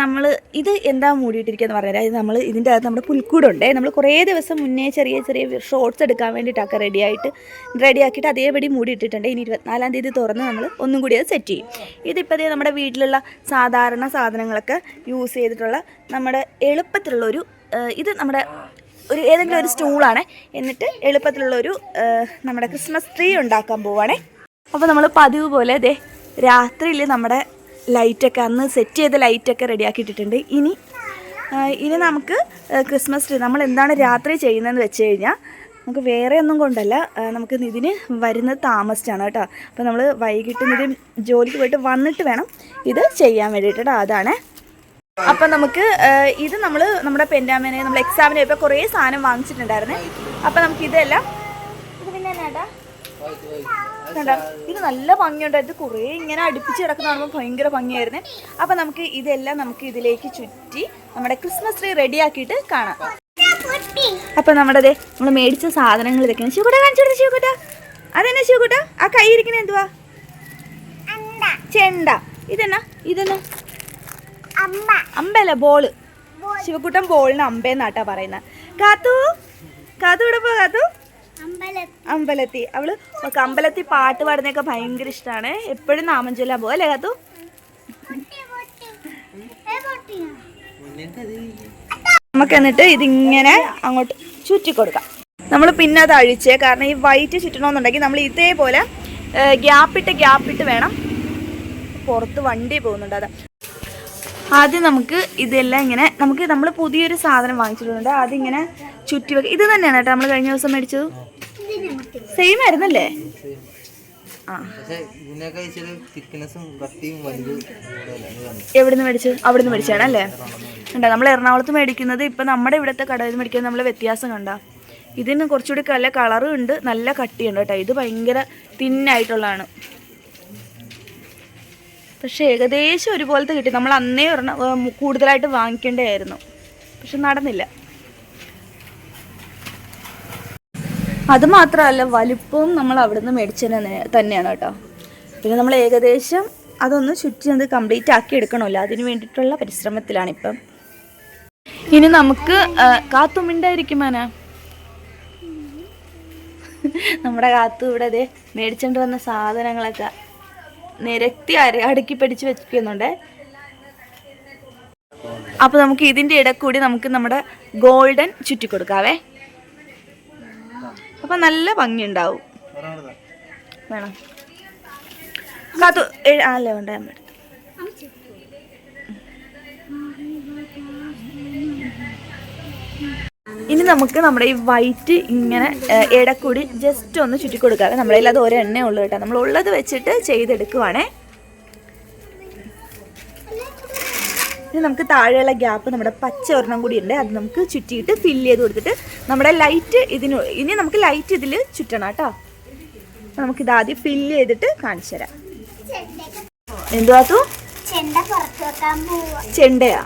നമ്മൾ ഇത് എന്താ മൂടിയിട്ടിരിക്കുകയെന്ന് പറഞ്ഞുതരാം. ഇത് നമ്മൾ ഇതിൻ്റെ അകത്ത് നമ്മുടെ പുൽക്കൂടുണ്ടേ. നമ്മൾ കുറേ ദിവസം മുന്നേ ചെറിയ ചെറിയ ഷോർട്സ് എടുക്കാൻ വേണ്ടിയിട്ടൊക്കെ റെഡിയാക്കിയിട്ട് അതേപടി മൂടിയിട്ടിട്ടുണ്ട്. ഇനി 24-ാം തീയതി തുറന്ന് നമ്മൾ ഒന്നും കൂടി അത് സെറ്റ് ചെയ്യും. ഇതിപ്പോൾ നമ്മുടെ വീട്ടിലുള്ള സാധാരണ സാധനങ്ങളൊക്കെ യൂസ് ചെയ്തിട്ടുള്ള നമ്മുടെ എളുപ്പത്തിലുള്ളൊരു ഇത് നമ്മുടെ ഏതെങ്കിലും ഒരു സ്റ്റൂളാണ്. എന്നിട്ട് എളുപ്പത്തിലുള്ളൊരു നമ്മുടെ ക്രിസ്മസ് ട്രീ ഉണ്ടാക്കാൻ പോവുകയാണേ. അപ്പോൾ നമ്മൾ പതിവ് പോലെ രാത്രിയിൽ നമ്മുടെ ലൈറ്റൊക്കെ അന്ന് സെറ്റ് ചെയ്ത ലൈറ്റൊക്കെ റെഡിയാക്കിയിട്ടിട്ടുണ്ട്. ഇനി നമുക്ക് ക്രിസ്മസ് ട്രീ നമ്മൾ എന്താണ് രാത്രി ചെയ്യുന്നതെന്ന് വെച്ച് കഴിഞ്ഞാൽ നമുക്ക് വേറെ ഒന്നും കൊണ്ടല്ല, നമുക്ക് ഇതിന് വരുന്നത് താമസിച്ചാണ് കേട്ടോ. അപ്പോൾ നമ്മൾ വൈകിട്ട് ഇത് ജോലിക്ക് പോയിട്ട് വന്നിട്ട് വേണം ഇത് ചെയ്യാൻ വേണ്ടിയിട്ട് കേട്ടോ. അതാണ്. അപ്പം നമുക്ക് ഇത് നമ്മുടെ പെൻഡാമേനെ നമ്മൾ എക്സാമിന് ഇപ്പോൾ കുറേ സാധനം വാങ്ങിച്ചിട്ടുണ്ടായിരുന്നേ. അപ്പം നമുക്കിതെല്ലാം ഇത് പിന്നെ എന്നാ കണ്ടോ, ഇത് നല്ല ഭംഗിയുണ്ടായിരുന്നു. കുറേ ഇങ്ങനെ അടുപ്പിച്ച് കിടക്കുന്ന കാണുമ്പോൾ ഭയങ്കര ഭംഗിയായിരുന്നേ. അപ്പം നമുക്ക് ഇതെല്ലാം നമുക്ക് ഇതിലേക്ക് ചുറ്റി നമ്മുടെ ക്രിസ്മസ് ട്രീ റെഡിയാക്കിയിട്ട് കാണാം. അപ്പം നമ്മൾ മേടിച്ച സാധനങ്ങൾ ഇതൊക്കെയാണ്. ശിവകുട്ട കാണിച്ചു കൊടുത്ത ശിവകുട്ട. അതെന്നാ ശിവകുട്ട ആ കൈ ഇരിക്കണ എന്തുവാ? ചെണ്ട. ഇതെന്നാ അമ്പല്ല ബോള്. ശിവക്കുട്ടൻ ബോളിന് അമ്പേന്നാട്ടാ പറയുന്നത്. കാത്തു ഇവിടെ പോ. കാത്തു അമ്പലത്തി. അവൾക്ക് അമ്പലത്തിൽ പാട്ട് പാടുന്നതൊക്കെ ഭയങ്കര ഇഷ്ടമാണ്. എപ്പോഴും നാമം ചൊല്ലാൻ പോകും അല്ലേ കാത്തു? നമുക്ക് എന്നിട്ട് ഇതിങ്ങനെ അങ്ങോട്ട് ചുറ്റി കൊടുക്കാം. നമ്മൾ പിന്നെ അത് അഴിച്ചേ, കാരണം ഈ വൈറ്റ് ചുറ്റണമെന്നുണ്ടെങ്കിൽ നമ്മൾ ഇതേപോലെ ഗ്യാപ്പിട്ട് വേണം. പുറത്ത് വണ്ടി പോകുന്നുണ്ട്. അതാ ആദ്യം നമുക്ക് ഇതെല്ലാം ഇങ്ങനെ നമ്മൾ പുതിയൊരു സാധനം വാങ്ങിച്ചിട്ടുണ്ട്. അതിങ്ങനെ ചുറ്റി വെക്കുക. ഇത് തന്നെയാണ് കേട്ടോ നമ്മൾ കഴിഞ്ഞ ദിവസം മേടിച്ചത്. സെയിം ആയിരുന്നല്ലേ? ആ, എവിടുന്ന് മേടിച്ചത്? അവിടുന്ന് മേടിച്ചാണ് അല്ലേ? കണ്ടോ, നമ്മൾ എറണാകുളത്ത് മേടിക്കുന്നത് ഇപ്പം നമ്മുടെ ഇവിടുത്തെ കടയിൽ മേടിക്കുന്നത് നമ്മൾ വ്യത്യാസം കണ്ടോ. ഇതിന് കുറച്ചുകൂടി നല്ല കളറും ഉണ്ട്, നല്ല കട്ടിയുണ്ട് കേട്ടോ. ഇത് ഭയങ്കര തിന്നായിട്ടുള്ളതാണ്. പക്ഷെ ഏകദേശം ഒരുപോലത്തെ കിട്ടി. നമ്മൾ അന്നേ കൂടുതലായിട്ട് വാങ്ങിക്കേണ്ടതായിരുന്നു, പക്ഷെ നടന്നില്ല. അത് മാത്രമല്ല, വലുപ്പവും നമ്മൾ അവിടുന്ന് മേടിച്ചത് തന്നെയാണ് കേട്ടോ. പിന്നെ നമ്മൾ ഏകദേശം അതൊന്ന് ചുറ്റി അത് കംപ്ലീറ്റ് ആക്കി എടുക്കണമല്ലോ, അതിന് വേണ്ടിയിട്ടുള്ള പരിശ്രമത്തിലാണിപ്പം. ഇനി നമുക്ക് കാത്തുമിണ്ടായിരിക്കുമാനാ നമ്മുടെ കാത്തു ഇവിടെ അതെ മേടിച്ചോണ്ട് വന്ന സാധനങ്ങളൊക്കെ നിരത്തി അടുക്കി പിടിച്ച് വെക്കുന്നുണ്ട്. അപ്പോൾ നമുക്ക് ഇതിൻ്റെ ഇടക്കൂടി നമുക്ക് നമ്മുടെ ഗോൾഡൻ ചുറ്റി കൊടുക്കാവേ. അപ്പം നല്ല ഭംഗിയുണ്ടാവും. വേണം കാത്തു അല്ലേ? വേണ്ട, ഇനി നമുക്ക് നമ്മുടെ ഈ വൈറ്റ് ഇങ്ങനെ ഇടക്കൂടി ജസ്റ്റ് ഒന്ന് ചുറ്റി കൊടുക്കാതെ. നമ്മളതിൽ അത് ഒരെണ്ണേ ഉള്ളൂ കേട്ടോ. നമ്മൾ ഉള്ളത് വെച്ചിട്ട് ചെയ്തെടുക്കുവാണേ. ഇനി നമുക്ക് താഴെയുള്ള ഗ്യാപ്പ് നമ്മുടെ പച്ച ഒരെണ്ണം കൂടി ഉണ്ട്, അത് നമുക്ക് ചുറ്റിയിട്ട് ഫില്ല് ചെയ്ത് കൊടുത്തിട്ട് നമ്മുടെ ലൈറ്റ് ഇനി നമുക്ക് ലൈറ്റ് ഇതിൽ ചുറ്റണം കേട്ടോ. നമുക്കിത് ആദ്യം ഫില്ല് ചെയ്തിട്ട് കാണിച്ചു തരാം. എന്തുവാ തൂ? ചെണ്ടയാ?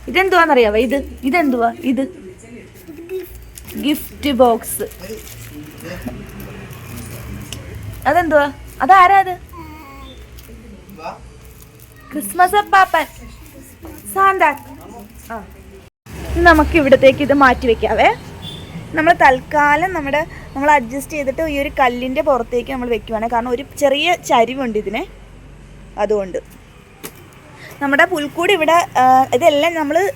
ഇതെന്തുവാന്നറിയാവോ? ഇതെന്തുവാ? ഇത് ഗിഫ്റ്റ് ബോക്സ്. അതെന്തുവാ? അതാരാ? അത് ക്രിസ്മസ് അപ്പാപ്പൻ, സാന്താ. ആ, നമുക്ക് ഇവിടത്തേക്ക് ഇത് മാറ്റി വെക്കാവേ. നമ്മൾ തൽക്കാലം നമ്മൾ അഡ്ജസ്റ്റ് ചെയ്തിട്ട് ഈ ഒരു കല്ലിൻ്റെ പുറത്തേക്ക് നമ്മൾ വെക്കുവാണ്. കാരണം ഒരു ചെറിയ ചരിവുണ്ട് ഇതിനെ, അതുകൊണ്ട് നമ്മുടെ പുൽക്കൂടി ഇവിടെ ഇതെല്ലാം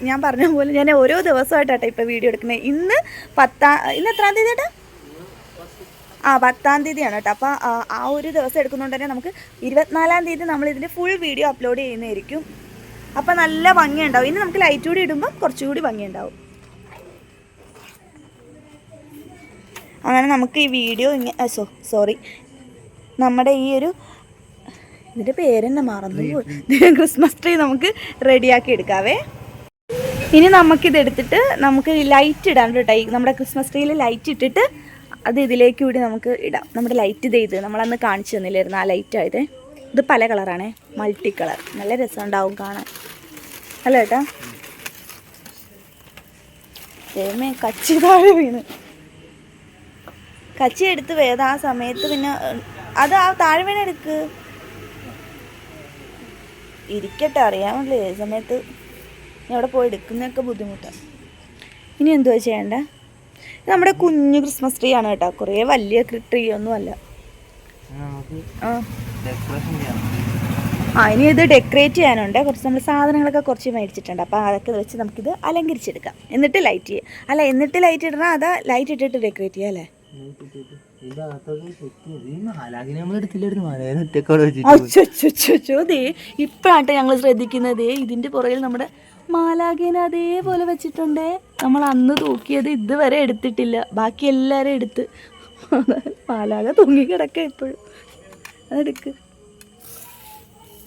ഞാൻ പറഞ്ഞ പോലെ ഞാൻ ഓരോ ദിവസമായിട്ടാട്ടോ ഇപ്പോൾ വീഡിയോ എടുക്കുന്നത്. ഇന്ന് എത്രാം തീയതി ഏട്ടാ? 10-ാം തീയതിയാണ് കേട്ടോ. അപ്പോൾ ആ ഒരു ദിവസം എടുക്കുന്നുണ്ട് തന്നെ നമുക്ക് 24-ാം തീയതി നമ്മൾ ഇതിൻ്റെ ഫുൾ വീഡിയോ അപ്ലോഡ് ചെയ്യുന്നതായിരിക്കും. അപ്പോൾ നല്ല ഭംഗിയുണ്ടാവും. ഇനി നമുക്ക് ലൈറ്റ് കൂടി ഇടുമ്പോൾ കുറച്ചുകൂടി ഭംഗിയുണ്ടാവും. അങ്ങനെ നമുക്ക് ഈ വീഡിയോ നമ്മുടെ ഈ ഒരു ഇതിൻ്റെ പേരെന്നെ മറന്നു, ക്രിസ്മസ് ട്രീ നമുക്ക് റെഡിയാക്കി എടുക്കാവേ. ഇനി നമുക്കിതെടുത്തിട്ട് നമുക്ക് ലൈറ്റ് ഇടാൻ കേട്ടോ. നമ്മുടെ ക്രിസ്മസ് ട്രീയിൽ ലൈറ്റ് ഇട്ടിട്ട് അത് ഇതിലേക്ക് കൂടി നമുക്ക് ഇടാം. നമ്മുടെ ലൈറ്റ് ഇത് നമ്മളന്ന് കാണിച്ചു തന്നില്ലായിരുന്നു, ആ ലൈറ്റ് ആയത്. ഇത് പല കളറാണേ, മൾട്ടി കളർ. നല്ല രസമുണ്ടാവും കാണാൻ, അല്ല കേട്ടാ? ഏമേ കച്ചി താഴെ വീണ്. കച്ചി എടുത്ത് വേദ ആ സമയത്ത് പിന്നെ അത് ആ താഴെ വീണ് എടുക്ക്. ഇരിക്കട്ടെ, അറിയാമല്ലേ ഏത് സമയത്ത് അവിടെ പോയി എടുക്കുന്നതൊക്കെ ബുദ്ധിമുട്ടാണ്. ഇനി എന്തുവാ ചെയ്യേണ്ടത്? നമ്മുടെ കുഞ്ഞു ക്രിസ്മസ് ട്രീ ആണ് കേട്ടോ, കുറേ വലിയ ട്രീ ഒന്നും അല്ല. ഇനി ഇത് ഡെക്കറേറ്റ് ചെയ്യാനുണ്ട്. കുറച്ച് നമ്മൾ സാധനങ്ങളൊക്കെ കുറച്ച് മേടിച്ചിട്ടുണ്ട്. അപ്പോൾ അതൊക്കെ വെച്ച് നമുക്കിത് അലങ്കരിച്ചെടുക്കാം. എന്നിട്ട് ലൈറ്റ് ചെയ്യാം. അല്ല, എന്നിട്ട് ലൈറ്റ് ഇടണം, അതാ ലൈറ്റ് ഇട്ടിട്ട് ഡെക്കറേറ്റ് ചെയ്യാം അല്ലേ? ഇപ്പഴാട്ടെ ഞങ്ങൾ ശ്രദ്ധിക്കുന്നത്. ഇതിന്റെ പുറകിൽ നമ്മുടെ മാലാഖേനെ അതേപോലെ വെച്ചിട്ടുണ്ടേ. നമ്മൾ അന്ന് തൂക്കിയത് ഇതുവരെ എടുത്തിട്ടില്ല, ബാക്കി എല്ലാവരും എടുത്ത്. മാലാഖ തൂങ്ങി കിടക്ക ഇപ്പോഴും.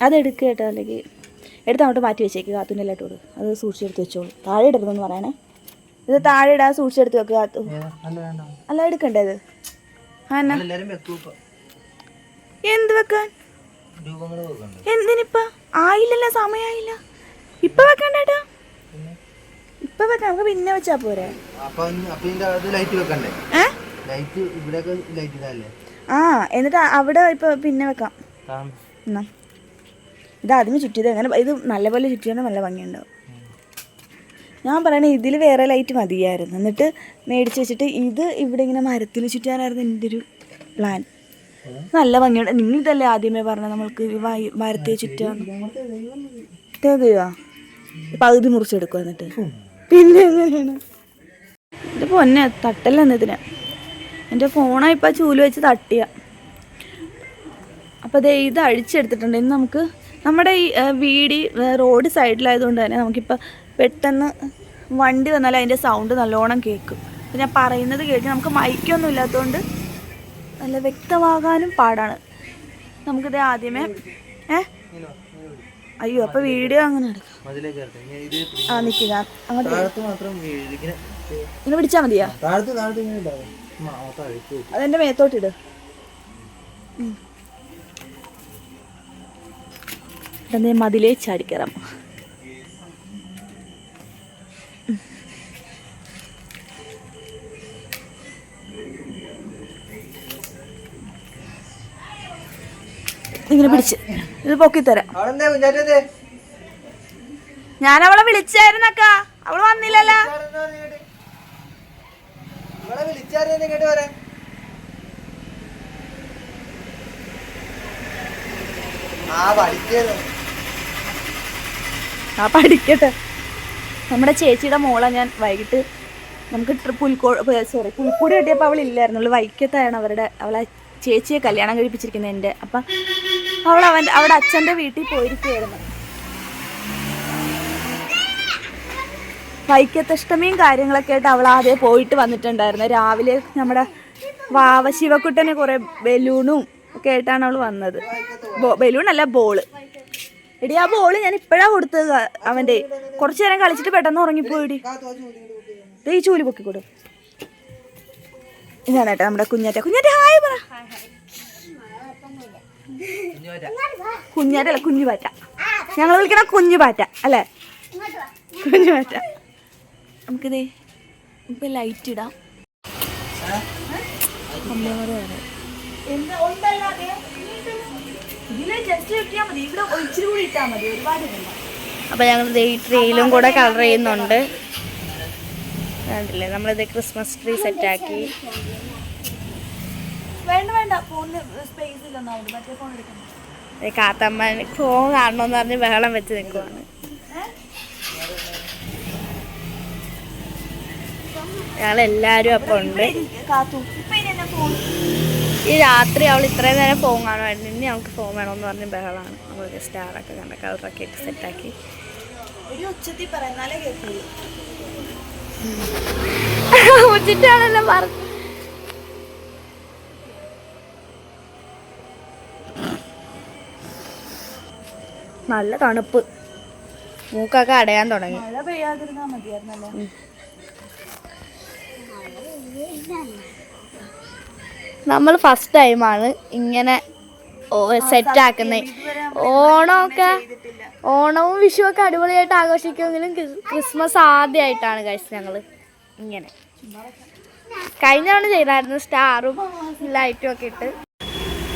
അതെടുക്കുക കേട്ടോ. അല്ലെങ്കിൽ എടുത്ത് അങ്ങോട്ട് മാറ്റി വെച്ചേക്ക്. കാത്തുനെല്ലാട്ടോട് അത് സൂക്ഷിച്ചെടുത്ത് വെച്ചോളൂ. താഴെ ഇടരുതെന്ന് പറയണേ. ഇത് താഴെ ഇടാൻ സൂക്ഷിച്ചെടുത്ത് വെക്കുക കാത്തു. അല്ല, എടുക്കണ്ടേ? എന്ത് വെക്കാൻ? എന്തിനിപ്പ? ആയില്ലല്ലോ, സമയമായില്ല. ഇപ്പൊ വെക്കണ്ടേട്ടാ, ഇപ്പൊ വെക്കാം. നമുക്ക് പിന്നെ വെച്ചാ പോരെ? എന്നിട്ട് അവിടെ ഇപ്പൊ പിന്നെ വെക്കാം. എന്നാ ഇത് ആദ്യമേ ചുറ്റിയത് എങ്ങനെ? ഇത് നല്ലപോലെ ചുറ്റിയാൽ നല്ല ഭംഗിയുണ്ടാവും. ഞാൻ പറയണേ ഇതിൽ വേറെ ലൈറ്റ് മതിയായിരുന്നു. എന്നിട്ട് മേടിച്ച് വെച്ചിട്ട് ഇത് ഇവിടെ ഇങ്ങനെ മരത്തിൽ ചുറ്റാനായിരുന്നു എൻ്റെ ഒരു പ്ലാൻ. നല്ല ഭംഗിയുണ്ട്. നിങ്ങൾ ഇതല്ലേ ആദ്യമേ പറഞ്ഞത് നമ്മൾക്ക് മരത്തെ ചുറ്റാൻ? തേകയോ? പകുതി മുറിച്ചെടുക്കും എന്നിട്ട്. പിന്നെ എങ്ങനെയാണ് ഇത് പൊന്നെ തട്ടല്ല എന്നതിന് എൻ്റെ ഫോണാണ് ഇപ്പം ചൂല് വെച്ച് തട്ടിയ. അപ്പോൾ ദേ ഇത് അഴിച്ചെടുത്തിട്ടുണ്ട്. ഇനി നമുക്ക് നമ്മുടെ ഈ വീടി റോഡ് സൈഡിലായതുകൊണ്ട് തന്നെ നമുക്കിപ്പോൾ പെട്ടെന്ന് വണ്ടി വന്നാൽ അതിൻ്റെ സൗണ്ട് നല്ലോണം കേൾക്കും. അപ്പം ഞാൻ പറയുന്നത് കേൾക്കും. നമുക്ക് മൈക്കൊന്നും ഇല്ലാത്തതുകൊണ്ട് നല്ല വ്യക്തമാകാനും പാടാണ്. നമുക്കിത് ആദ്യമേ അയ്യോ അപ്പോൾ വീഡിയോ അങ്ങനെ എടുക്കാം. ആ നിൽക്കുക അങ്ങോട്ട് ഇങ്ങനെ പിടിച്ചാൽ മതിയാ. അതെൻ്റെ മേത്തോട്ടിട്. ഇതെന്തേ മതിലേ ചാടിക്കറാം. ഇങ്ങനെ പിടിച്ച് ഇത് പൊക്കിത്തരാം. ഞാൻ അവളെ വിളിച്ചായിരുന്നക്ക, അവള് വന്നില്ലല്ലോ. ആ പഠിക്കട്ടെ. നമ്മുടെ ചേച്ചിയുടെ മോളെ ഞാൻ വൈകിട്ട് നമുക്ക് പുൽക്കൂട് കിട്ടിയപ്പോൾ അവളില്ലായിരുന്നുള്ളൂ. വൈക്കത്താണ് അവളെ ചേച്ചിയെ കല്യാണം കഴിപ്പിച്ചിരിക്കുന്നത് എൻ്റെ. അപ്പം അവിടെ അച്ഛൻ്റെ വീട്ടിൽ പോയിരിക്കുകയായിരുന്നു. വൈക്കത്തഷ്ടമിയും കാര്യങ്ങളൊക്കെ ആയിട്ട് അവൾ ആദ്യം പോയിട്ട് വന്നിട്ടുണ്ടായിരുന്നു. രാവിലെ നമ്മുടെ ശിവക്കുട്ടന് കുറേ ബലൂണും ഒക്കെ ആയിട്ടാണ് അവൾ വന്നത്. ബലൂണല്ല, ബോള്. എടി ആ ബോള് ഞാൻ ഇപ്പോഴാണ് കൊടുത്തത് അവൻ്റെ. കുറച്ചു നേരം കളിച്ചിട്ട് പെട്ടെന്ന് ഉറങ്ങിപ്പോയിടി. ഈ ചൂല് പൊക്കിക്കൊടു. ഇതാണ് കേട്ടോ നമ്മുടെ കുഞ്ഞാറ്റ. ഹായ് പറ. കുഞ്ഞാറ്റല്ല, കുഞ്ഞുപാറ്റ. ഞങ്ങൾ വിളിക്കണ കുഞ്ഞുപാറ്റ അല്ലേ? കുഞ്ഞുപാറ്റ. നമുക്കിതേ ഇപ്പം ലൈറ്റ് ഇടാം. അപ്പം ഞങ്ങൾ ഈ ട്രീയിലും കൂടെ കളർ ചെയ്യുന്നുണ്ട്. കണ്ടില്ലേ, നമ്മളിത് ക്രിസ്മസ് ട്രീ സെറ്റാക്കി. കാത്തമ്മ ഫോൺ കാണണമെന്ന് പറഞ്ഞ് ബഹളം വെച്ച് നിൽക്കുവാണ്. ഞങ്ങളെല്ലാവരും അപ്പം ഉണ്ട്. ഈ രാത്രി അവൾ ഇത്രയും നേരം ഫോൺ കാണുമായിരുന്നു. ഇനി ഞങ്ങൾക്ക് ഫോൺ വേണമെന്ന് പറഞ്ഞ് ബഹളമാണ്. നമ്മൾ സ്റ്റാറൊക്കെ കണ്ട കളറൊക്കെ ഇട്ട് സെറ്റാക്കി. ഉച്ചിട്ടാണല്ലോ പറഞ്ഞു. നല്ല തണുപ്പ്, മൂക്കൊക്കെ അടയാൻ തുടങ്ങി. മഴ പെയ്യാതിരുന്നാ മതിയായിരുന്നല്ലോ. നമ്മൾ ഫസ്റ്റ് ടൈമാണ് ഇങ്ങനെ സെറ്റാക്കുന്നത്. ഓണവും വിഷുവൊക്കെ അടിപൊളിയായിട്ട് ആഘോഷിക്കുമെങ്കിലും ക്രിസ്മസ് ആദ്യമായിട്ടാണ് കഴിച്ചത് ഞങ്ങൾ ഇങ്ങനെ. കഴിഞ്ഞ തവണ ചെയ്തായിരുന്നു സ്റ്റാറും ലൈറ്റും ഒക്കെ ഇട്ട്.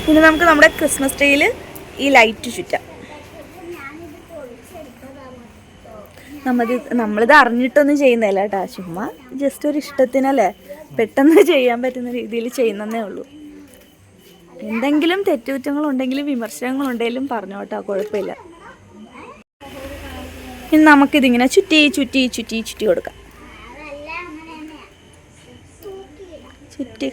ഇനി നമുക്ക് നമ്മുടെ ക്രിസ്മസ് ട്രീയിൽ ഈ ലൈറ്റ് ചുറ്റാം. നമ്മളിത് അറിഞ്ഞിട്ടൊന്നും ചെയ്യുന്നില്ല കേട്ടോ, ചുമ്മാ ജസ്റ്റ് ഒരു ഇഷ്ടത്തിനല്ലേ, പെട്ടെന്ന് ചെയ്യാൻ പറ്റുന്ന രീതിയിൽ ചെയ്യുന്നതേ ഉള്ളൂ. എന്തെങ്കിലും തെറ്റുകുറ്റങ്ങളുണ്ടെങ്കിലും വിമർശനങ്ങളുണ്ടെങ്കിലും പറഞ്ഞോട്ടോ, കുഴപ്പമില്ല. ഇനി നമുക്കിതിങ്ങനെ ചുറ്റി ചുറ്റി ചുറ്റി ചുറ്റി കൊടുക്കാം. ചുറ്റി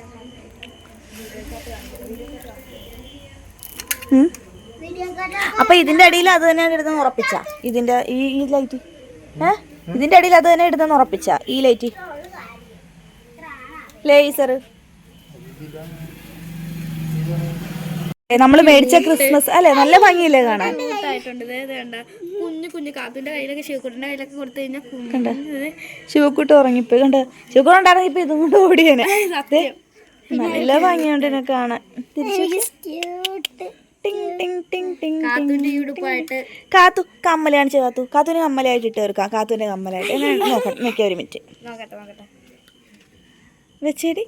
അപ്പം ഇതിൻ്റെ അടിയിൽ അത് തന്നെ എടുത്തെന്ന് ഉറപ്പിച്ച, ഇതിൻ്റെ ഈ ലൈറ്റ് ഇതിൻ്റെ അടിയിൽ അത് തന്നെ എടുത്തെന്ന് ഉറപ്പിച്ച ഈ ലൈറ്റ് ലേസർ നമ്മൾ മേടിച്ച ക്രിസ്മസ് അല്ലേ, നല്ല ഭംഗിയില്ലേ കാണാൻ. കുഞ്ഞു കുഞ്ഞു കാത്തുന്റെ കയ്യിലൊക്കെ ശിവക്കുട്ടിന്റെ കയ്യിലൊക്കെ കൊടുത്തു കഴിഞ്ഞാൽ കണ്ട ശിവക്കുട്ടി ഉറങ്ങിപ്പോയി. കണ്ട ശിവക്കുട്ടി ഉണ്ടായിരുന്നെങ്കിൽ ഇപ്പൊ ഇതും കൊണ്ട് ഓടിയേനെ. നല്ല ഭംഗിയുണ്ട് എന്നെ കാണാൻ. കാത്തു കമ്മല് കാണിച്ചു. കാത്തുവിന് കമ്മലായിട്ട് ഇട്ട് തീർക്കാം. കാത്തുവിന്റെ കമ്മലായിട്ട് നോക്കാം. ഒരു മിനിറ്റ് വെച്ചേരി.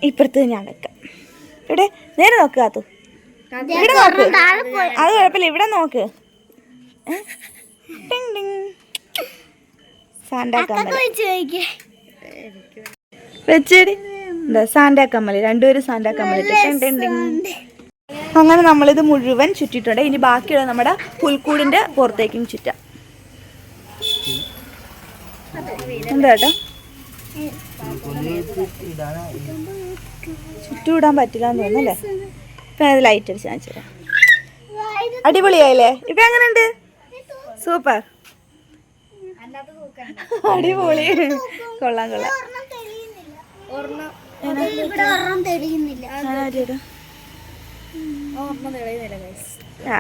ഇപ്പുറത്ത് ഞാൻ വെക്കാം. ഇവിടെ നേരെ നോക്ക് കാത്തു, ഇവിടെ നോക്ക്. അത് കുഴപ്പമില്ല, ഇവിടെ നോക്ക്. സാന്റാ കമ്മൽ വെച്ചേരി. എന്താ സാന്റാ കമ്മൽ, രണ്ടുപേരും സാന്റാ കമ്മലിട്ട്. അങ്ങനെ നമ്മളിത് മുഴുവൻ ചുറ്റിയിട്ടുണ്ട്. ഇനി ബാക്കിയുള്ള നമ്മുടെ പുൽക്കൂടിൻ്റെ പുറത്തേക്കും ചുറ്റാം. എന്താ ചേട്ടാ ഇടാനാ ചുറ്റും ഇടാൻ പറ്റില്ല എന്ന് തോന്നുന്നല്ലേ. ഇപ്പം അത് ലൈറ്റ് അടിച്ച് കാണിച്ചു തരാം. അടിപൊളിയായില്ലേ? ഇപ്പം എങ്ങനെയുണ്ട്? സൂപ്പർ, അടിപൊളി, കൊള്ളാം കൊള്ളാം.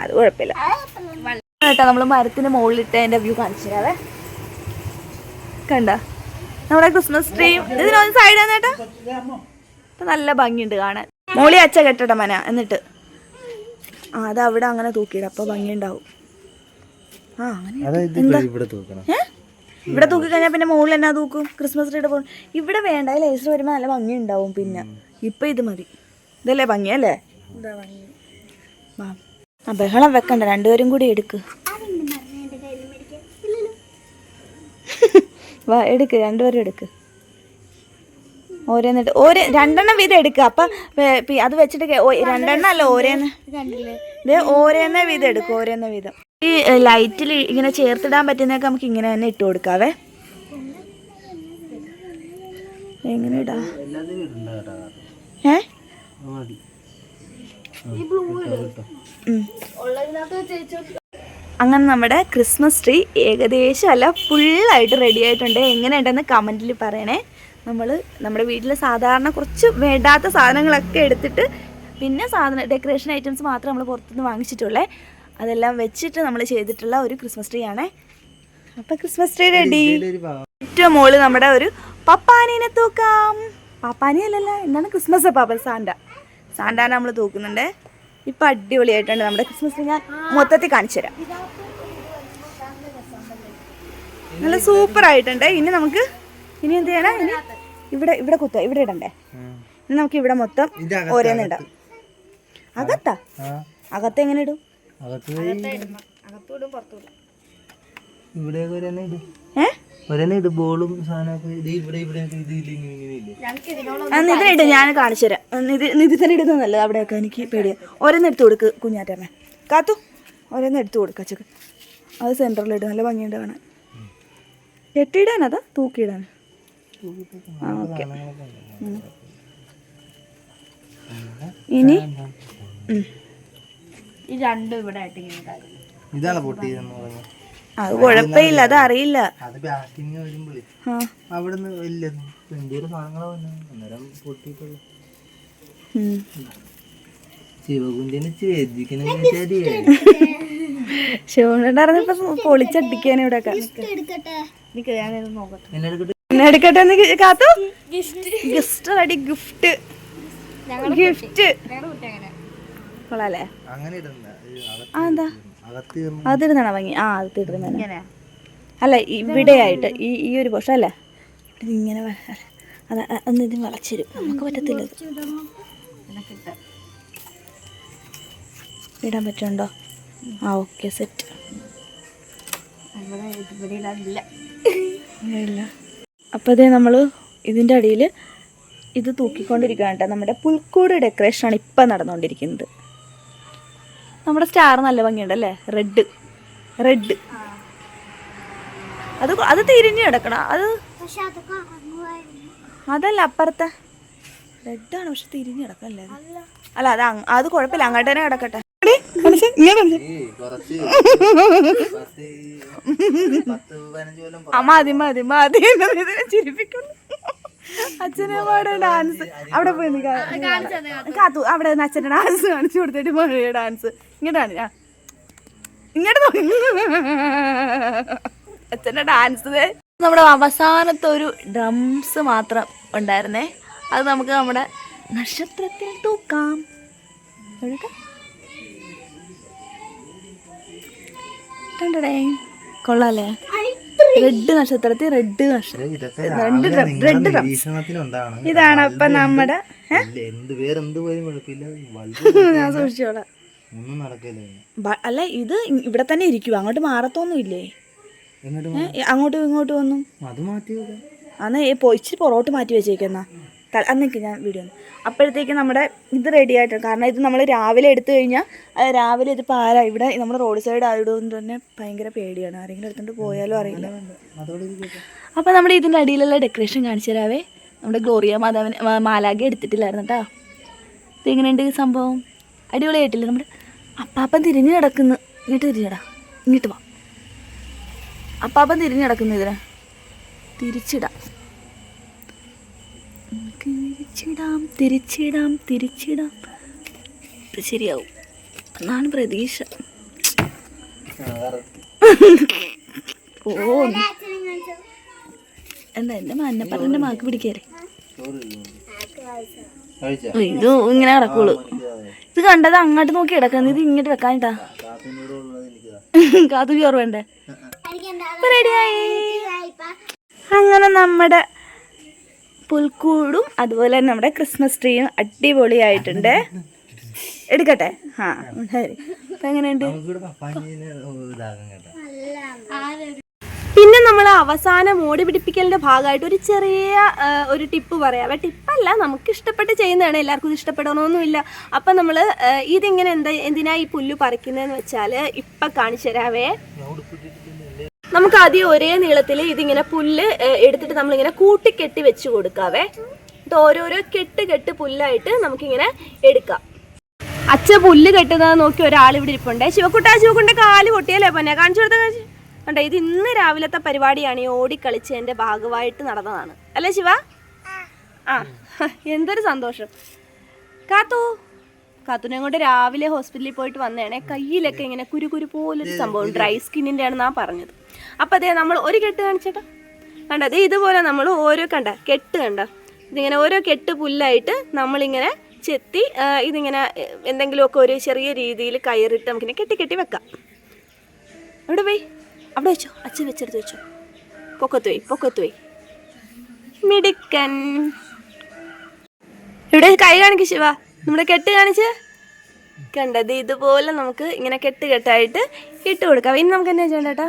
അത് കുഴപ്പമില്ല കേട്ടോ. നമ്മൾ മരത്തിന് മുകളിലിട്ട് അതിന്റെ വ്യൂ കാണിച്ചു തരാവേ. കണ്ട നമ്മുടെ ക്രിസ്മസ് ട്രീയും ഇതിനൊന്ന് സൈഡാന്ന് കേട്ടോ. ഇപ്പൊ നല്ല ഭംഗിയുണ്ട് കാണാൻ. മോളി അച്ഛ കെട്ടട്ടെ മന, എന്നിട്ട് അത് അവിടെ അങ്ങനെ തൂക്കിയിട, അപ്പൊ ഭംഗിയുണ്ടാവും. ആ അങ്ങനെ ഇവിടെ തൂക്കി കഴിഞ്ഞാൽ പിന്നെ മുകളിൽ എന്നാ തൂക്കും? ക്രിസ്മസ് ട്രീയുടെ പോകും. ഇവിടെ വേണ്ട, ലേസർ വരുമ്പോൾ നല്ല ഭംഗി ഉണ്ടാവും. പിന്നെ ഇപ്പൊ ഇത് മതി. ഇതല്ലേ ഭംഗിയല്ലേ? ആ ബഹളം വെക്കണ്ട, രണ്ടുപേരും കൂടി എടുക്ക്. വാ എടുക്ക്, രണ്ടുപേരും എടുക്ക്. ഓരോന്നിട്ട് രണ്ടെണ്ണം വീതം എടുക്കുക. അപ്പം അത് വെച്ചിട്ട് രണ്ടെണ്ണം അല്ല, ഓരോന്ന് ഓരോന്ന വീതം എടുക്കും. ഓരോന്ന വീതം ഈ ലൈറ്റിൽ ഇങ്ങനെ ചേർത്തിടാൻ പറ്റുന്നതൊക്കെ നമുക്ക് ഇങ്ങനെ തന്നെ ഇട്ട് കൊടുക്കാവേ. എങ്ങനെ ഇടാ? അങ്ങനെ നമ്മുടെ ക്രിസ്മസ് ട്രീ ഏകദേശം അല്ല ഫുള്ളായിട്ട് റെഡി ആയിട്ടുണ്ട്. എങ്ങനെയുണ്ടെന്ന് കമൻറ്റിൽ പറയണേ. നമ്മുടെ വീട്ടിൽ സാധാരണ കുറച്ച് വേണ്ടാത്ത സാധനങ്ങളൊക്കെ എടുത്തിട്ട് പിന്നെ ഡെക്കറേഷൻ ഐറ്റംസ് മാത്രം നമ്മൾ പുറത്തുനിന്ന് വാങ്ങിച്ചിട്ടുള്ളേ. അതെല്ലാം വെച്ചിട്ട് നമ്മൾ ചെയ്തിട്ടുള്ള ഒരു ക്രിസ്മസ് ട്രീ ആണേ. അപ്പം ക്രിസ്മസ് ട്രീ റെഡി. ഏറ്റവും മുകളിൽ നമ്മുടെ ഒരു പപ്പാനീനെ തൂക്കാം. പാപ്പാനി അല്ലല്ലോ, എന്താണ് ക്രിസ്മസ് പാപ്പ, സാന്റാനെ നമ്മൾ തൂക്കുന്നുണ്ട്. ഇപ്പം അടിപൊളിയായിട്ടുണ്ട് നമ്മുടെ ക്രിസ്മസ് ട്രീ. ഞാൻ മൊത്തത്തിൽ കാണിച്ചു തരാം. നല്ല സൂപ്പർ ആയിട്ടുണ്ട്. ഇനി നമുക്ക് ഇനി എന്ത് ചെയ്യണം? ഇനി ഇവിടെ കുത്ത, ഇവിടെ ഇടണ്ടേ? ഇനി നമുക്ക് ഇവിടെ മൊത്തം ഓരോന്ന് ഇടാം. അകത്താ? അകത്ത് എങ്ങനെ ഇടും? ഇതിലിട്ട് ഞാൻ കാണിച്ചു തരാം. നിധി തന്നെ ഇടുന്നത് നല്ലത്. അവിടെയൊക്കെ എനിക്ക് പേടിയാ. ഓരോന്ന് എടുത്തു കൊടുക്ക് കുഞ്ഞാറ്റമ്മ. കാത്തു ഓരോന്ന് എടുത്തു കൊടുക്ക അച്ചക്ക്. അത് സെൻറ്ററിലിട്ട് നല്ല ഭംഗിയുണ്ട് കാണാൻ. കെട്ടിയിടാനതാ തൂക്കിയിടാൻ? ആ ഓക്കെ. ഇനി ഈ രണ്ടും ഇവിടെ ആയിട്ട് ഇതാണ് പൊട്ടിയതെന്ന് പറഞ്ഞു. അത് കുഴപ്പമില്ല, അത് അറിയില്ല. ശിവനറിഞ്ഞപ്പോ പൊളിച്ചടിക്കാൻ ഇവിടെ എടുക്കട്ടെ. കാത്തു ഗിഫ്റ്റ് റെഡി. ഗിഫ്റ്റ് കൊള്ളാല്ലേ? അതെന്താ അതിരുന്നാണോ ഭംഗി? ആ അത് ഇടുന്ന അല്ല, ഇവിടെ ആയിട്ട് ഈ ഒരു പോഷം അല്ലേ ഇങ്ങനെ അതാ. ഒന്ന് ഇത് വളച്ചിരും, നമുക്ക് പറ്റത്തില്ല. ഇടാൻ പറ്റുന്നുണ്ടോ? ആ ഓക്കെ, സെറ്റ്. ഇല്ല. അപ്പോൾ ഇതേ നമ്മൾ ഇതിൻ്റെ അടിയിൽ ഇത് തൂക്കിക്കൊണ്ടിരിക്കുകയാണ് കേട്ടോ. നമ്മുടെ പുൽക്കൂട് ഡെക്കറേഷനാണ് ഇപ്പം നടന്നുകൊണ്ടിരിക്കുന്നത്. നമ്മുടെ സ്റ്റാർ നല്ല ഭംഗിയുണ്ടല്ലേ? റെഡ് അത് തിരിഞ്ഞ് കിടക്കണം. അതല്ല, അപ്പുറത്തെ റെഡാണ്, പക്ഷെ തിരിഞ്ഞ് കിടക്കല്ലേ? അല്ല അത് കുഴപ്പമില്ല, അങ്ങോട്ട് തന്നെ കിടക്കട്ടെ. മതി ചിരിപ്പിക്കുന്നു. അച്ഛനെ ഡാൻസ് അവിടെ പോയി കാത്തു. അവിടെ നിന്ന് അച്ഛൻ്റെ ഡാൻസ് കാണിച്ചു കൊടുത്തിട്ട് മഴയ ഡാൻസ് ഇങ്ങോട്ടാണ്. ഇങ്ങോട്ട് നോക്കി അച്ഛൻ്റെ ഡാൻസ്. നമ്മുടെ അവസാനത്തെ ഒരു ഡ്രംസ് മാത്രം ഉണ്ടായിരുന്നേ. അത് നമുക്ക് നമ്മുടെ നക്ഷത്രത്തിൽ തൂക്കാം. കൊള്ളാല്ലേ? റെഡ് നക്ഷത്രത്തിൽ റെഡ് ഇതാണ്. അപ്പൊ നമ്മുടെ ഞാൻ സൂക്ഷിച്ചോളാം. അല്ല, ഇത് ഇവിടെ തന്നെ ഇരിക്കും, അങ്ങോട്ട് മാറത്തൊന്നും ഇല്ലേ? അങ്ങോട്ടും ഇങ്ങോട്ടും ഒന്നും. അന്ന് ഇച്ചിരി പുറകോട്ട് മാറ്റി വെച്ചേക്കെന്നാ. അന്നേക്ക് ഞാൻ വീഡിയോ അപ്പോഴത്തേക്ക് നമ്മുടെ ഇത് റെഡി ആയിട്ടുണ്ട്. കാരണം ഇത് നമ്മൾ രാവിലെ എടുത്തു കഴിഞ്ഞാൽ രാവിലെ ഇതിപ്പോൾ ആരാ ഇവിടെ നമ്മൾ റോഡ് സൈഡ് ആയതുകൊണ്ട് തന്നെ ഭയങ്കര പേടിയാണ്, ആരെങ്കിലും എടുത്തുകൊണ്ട് പോയാലും അറിയില്ല. അപ്പോൾ നമ്മുടെ ഇതിൻ്റെ അടിയിലുള്ള ഡെക്കറേഷൻ കാണിച്ചു തരാവേ. നമ്മുടെ ഗ്ലോറിയ മാതാവിന് മാലാഖ എടുത്തിട്ടില്ലായിരുന്നു കേട്ടോ. ഇതെങ്ങനെയുണ്ട് ഈ സംഭവം? അടിപൊളിയായിട്ടില്ല? നമ്മുടെ അപ്പാപ്പൻ തിരിഞ്ഞ് കിടക്കുന്നു. ഇങ്ങോട്ട് തിരിഞ്ഞടാ, ഇങ്ങോട്ട് വാ. അപ്പാപ്പൻ തിരിഞ്ഞ് കിടക്കുന്നു. ഇതിനെ തിരിച്ചിടാം, തിരിച്ചിടാം. ഇത് ശരിയാവും എന്നാണ് പ്രതീക്ഷ. ഓ എന്താ എൻ്റെ മഞ്ഞപ്പറൻ്റെ മാർക്ക് പിടിക്കാറേ. ഇത് ഇങ്ങനെ കിടക്കുള്ളൂ. ഇത് കണ്ടത് അങ്ങോട്ട് നോക്കി കിടക്കുന്നത്, ഇത് ഇങ്ങോട്ട് വെക്കാനിട്ടാ. കാത്തു ചോറ് വേണ്ടേ? റെഡിയായി. അങ്ങനെ നമ്മുടെ പുൽക്കൂടും അതുപോലെ തന്നെ നമ്മുടെ ക്രിസ്മസ് ട്രീയും അടിപൊളിയായിട്ടുണ്ട്. എടുക്കട്ടെ? ആ അപ്പം എങ്ങനെയുണ്ട്? പിന്നെ നമ്മൾ അവസാനം മോടി പിടിപ്പിക്കലിൻ്റെ ഭാഗമായിട്ട് ഒരു ചെറിയ ഒരു ടിപ്പ് പറയാവേ. ടിപ്പല്ല, നമുക്ക് ഇഷ്ടപ്പെട്ട് ചെയ്യുന്നതാണ്, എല്ലാവർക്കും ഇത് ഇഷ്ടപ്പെടണമെന്നില്ല. അപ്പം നമ്മൾ ഇതിങ്ങനെ എന്തിനാ ഈ പുല്ല് പറിക്കുന്നതെന്ന് വെച്ചാൽ ഇപ്പം കാണിച്ചു തരാവേ. നമുക്ക് ആദ്യം ഒരേ നീളത്തിൽ ഇതിങ്ങനെ പുല്ല് എടുത്തിട്ട് നമ്മളിങ്ങനെ കൂട്ടിക്കെട്ടി വെച്ച് കൊടുക്കാവേ. ഇത് ഓരോരോ കെട്ട് പുല്ലായിട്ട് നമുക്കിങ്ങനെ എടുക്കാം. അച്ഛ പുല്ല് കെട്ടുന്നത് നോക്കി ഒരാൾ ഇവിടെ ഇരിപ്പുണ്ടേ. ശിവക്കുട്ട കാല് പൊട്ടിയല്ലേ പൊന്നെ? കാണിച്ചു കൊടുത്ത കണ്ടോ? ഇത് ഇന്ന് രാവിലത്തെ പരിപാടിയാണ്, ഈ ഓടിക്കളിച്ചതിൻ്റെ ഭാഗമായിട്ട് നടന്നതാണ് അല്ലേ ശിവ? ആ, എന്തൊരു സന്തോഷം. കാത്തുനെ കൊണ്ട് രാവിലെ ഹോസ്പിറ്റലിൽ പോയിട്ട് വന്നേണേ. കയ്യിലൊക്കെ ഇങ്ങനെ കുരു പോലൊരു സംഭവം, ഡ്രൈ സ്കിന്നിൻ്റെ ആണെന്നാണ് പറഞ്ഞത്. അപ്പം അതേ നമ്മൾ ഒരു കെട്ട് കാണിച്ചേട്ടാ. കണ്ട അതേ ഇതുപോലെ നമ്മൾ ഓരോ കെട്ട് ഇതിങ്ങനെ ഓരോ കെട്ട് പുല്ലായിട്ട് നമ്മളിങ്ങനെ ചെത്തി ഇതിങ്ങനെ എന്തെങ്കിലുമൊക്കെ ഒരു ചെറിയ രീതിയിൽ കയറിട്ട് നമുക്കിങ്ങനെ കെട്ടി വെക്കാം. അവിടെ പോയി അവിടെ വെച്ചോ, അച്ഛൻ വെച്ചെടുത്ത് വെച്ചോ. പൊക്കത്ത് പോയി മിടുക്കൻ. ഇവിടെ കൈ കാണിക്ക് ശിവ, നമ്മുടെ കെട്ട് കാണിച്ച്. കണ്ടത് ഇതുപോലെ നമുക്ക് ഇങ്ങനെ കെട്ടായിട്ട് ഇട്ട് കൊടുക്കാം. ഇനി നമുക്ക് എന്നാ ചെയ്യണ്ടേട്ടാ?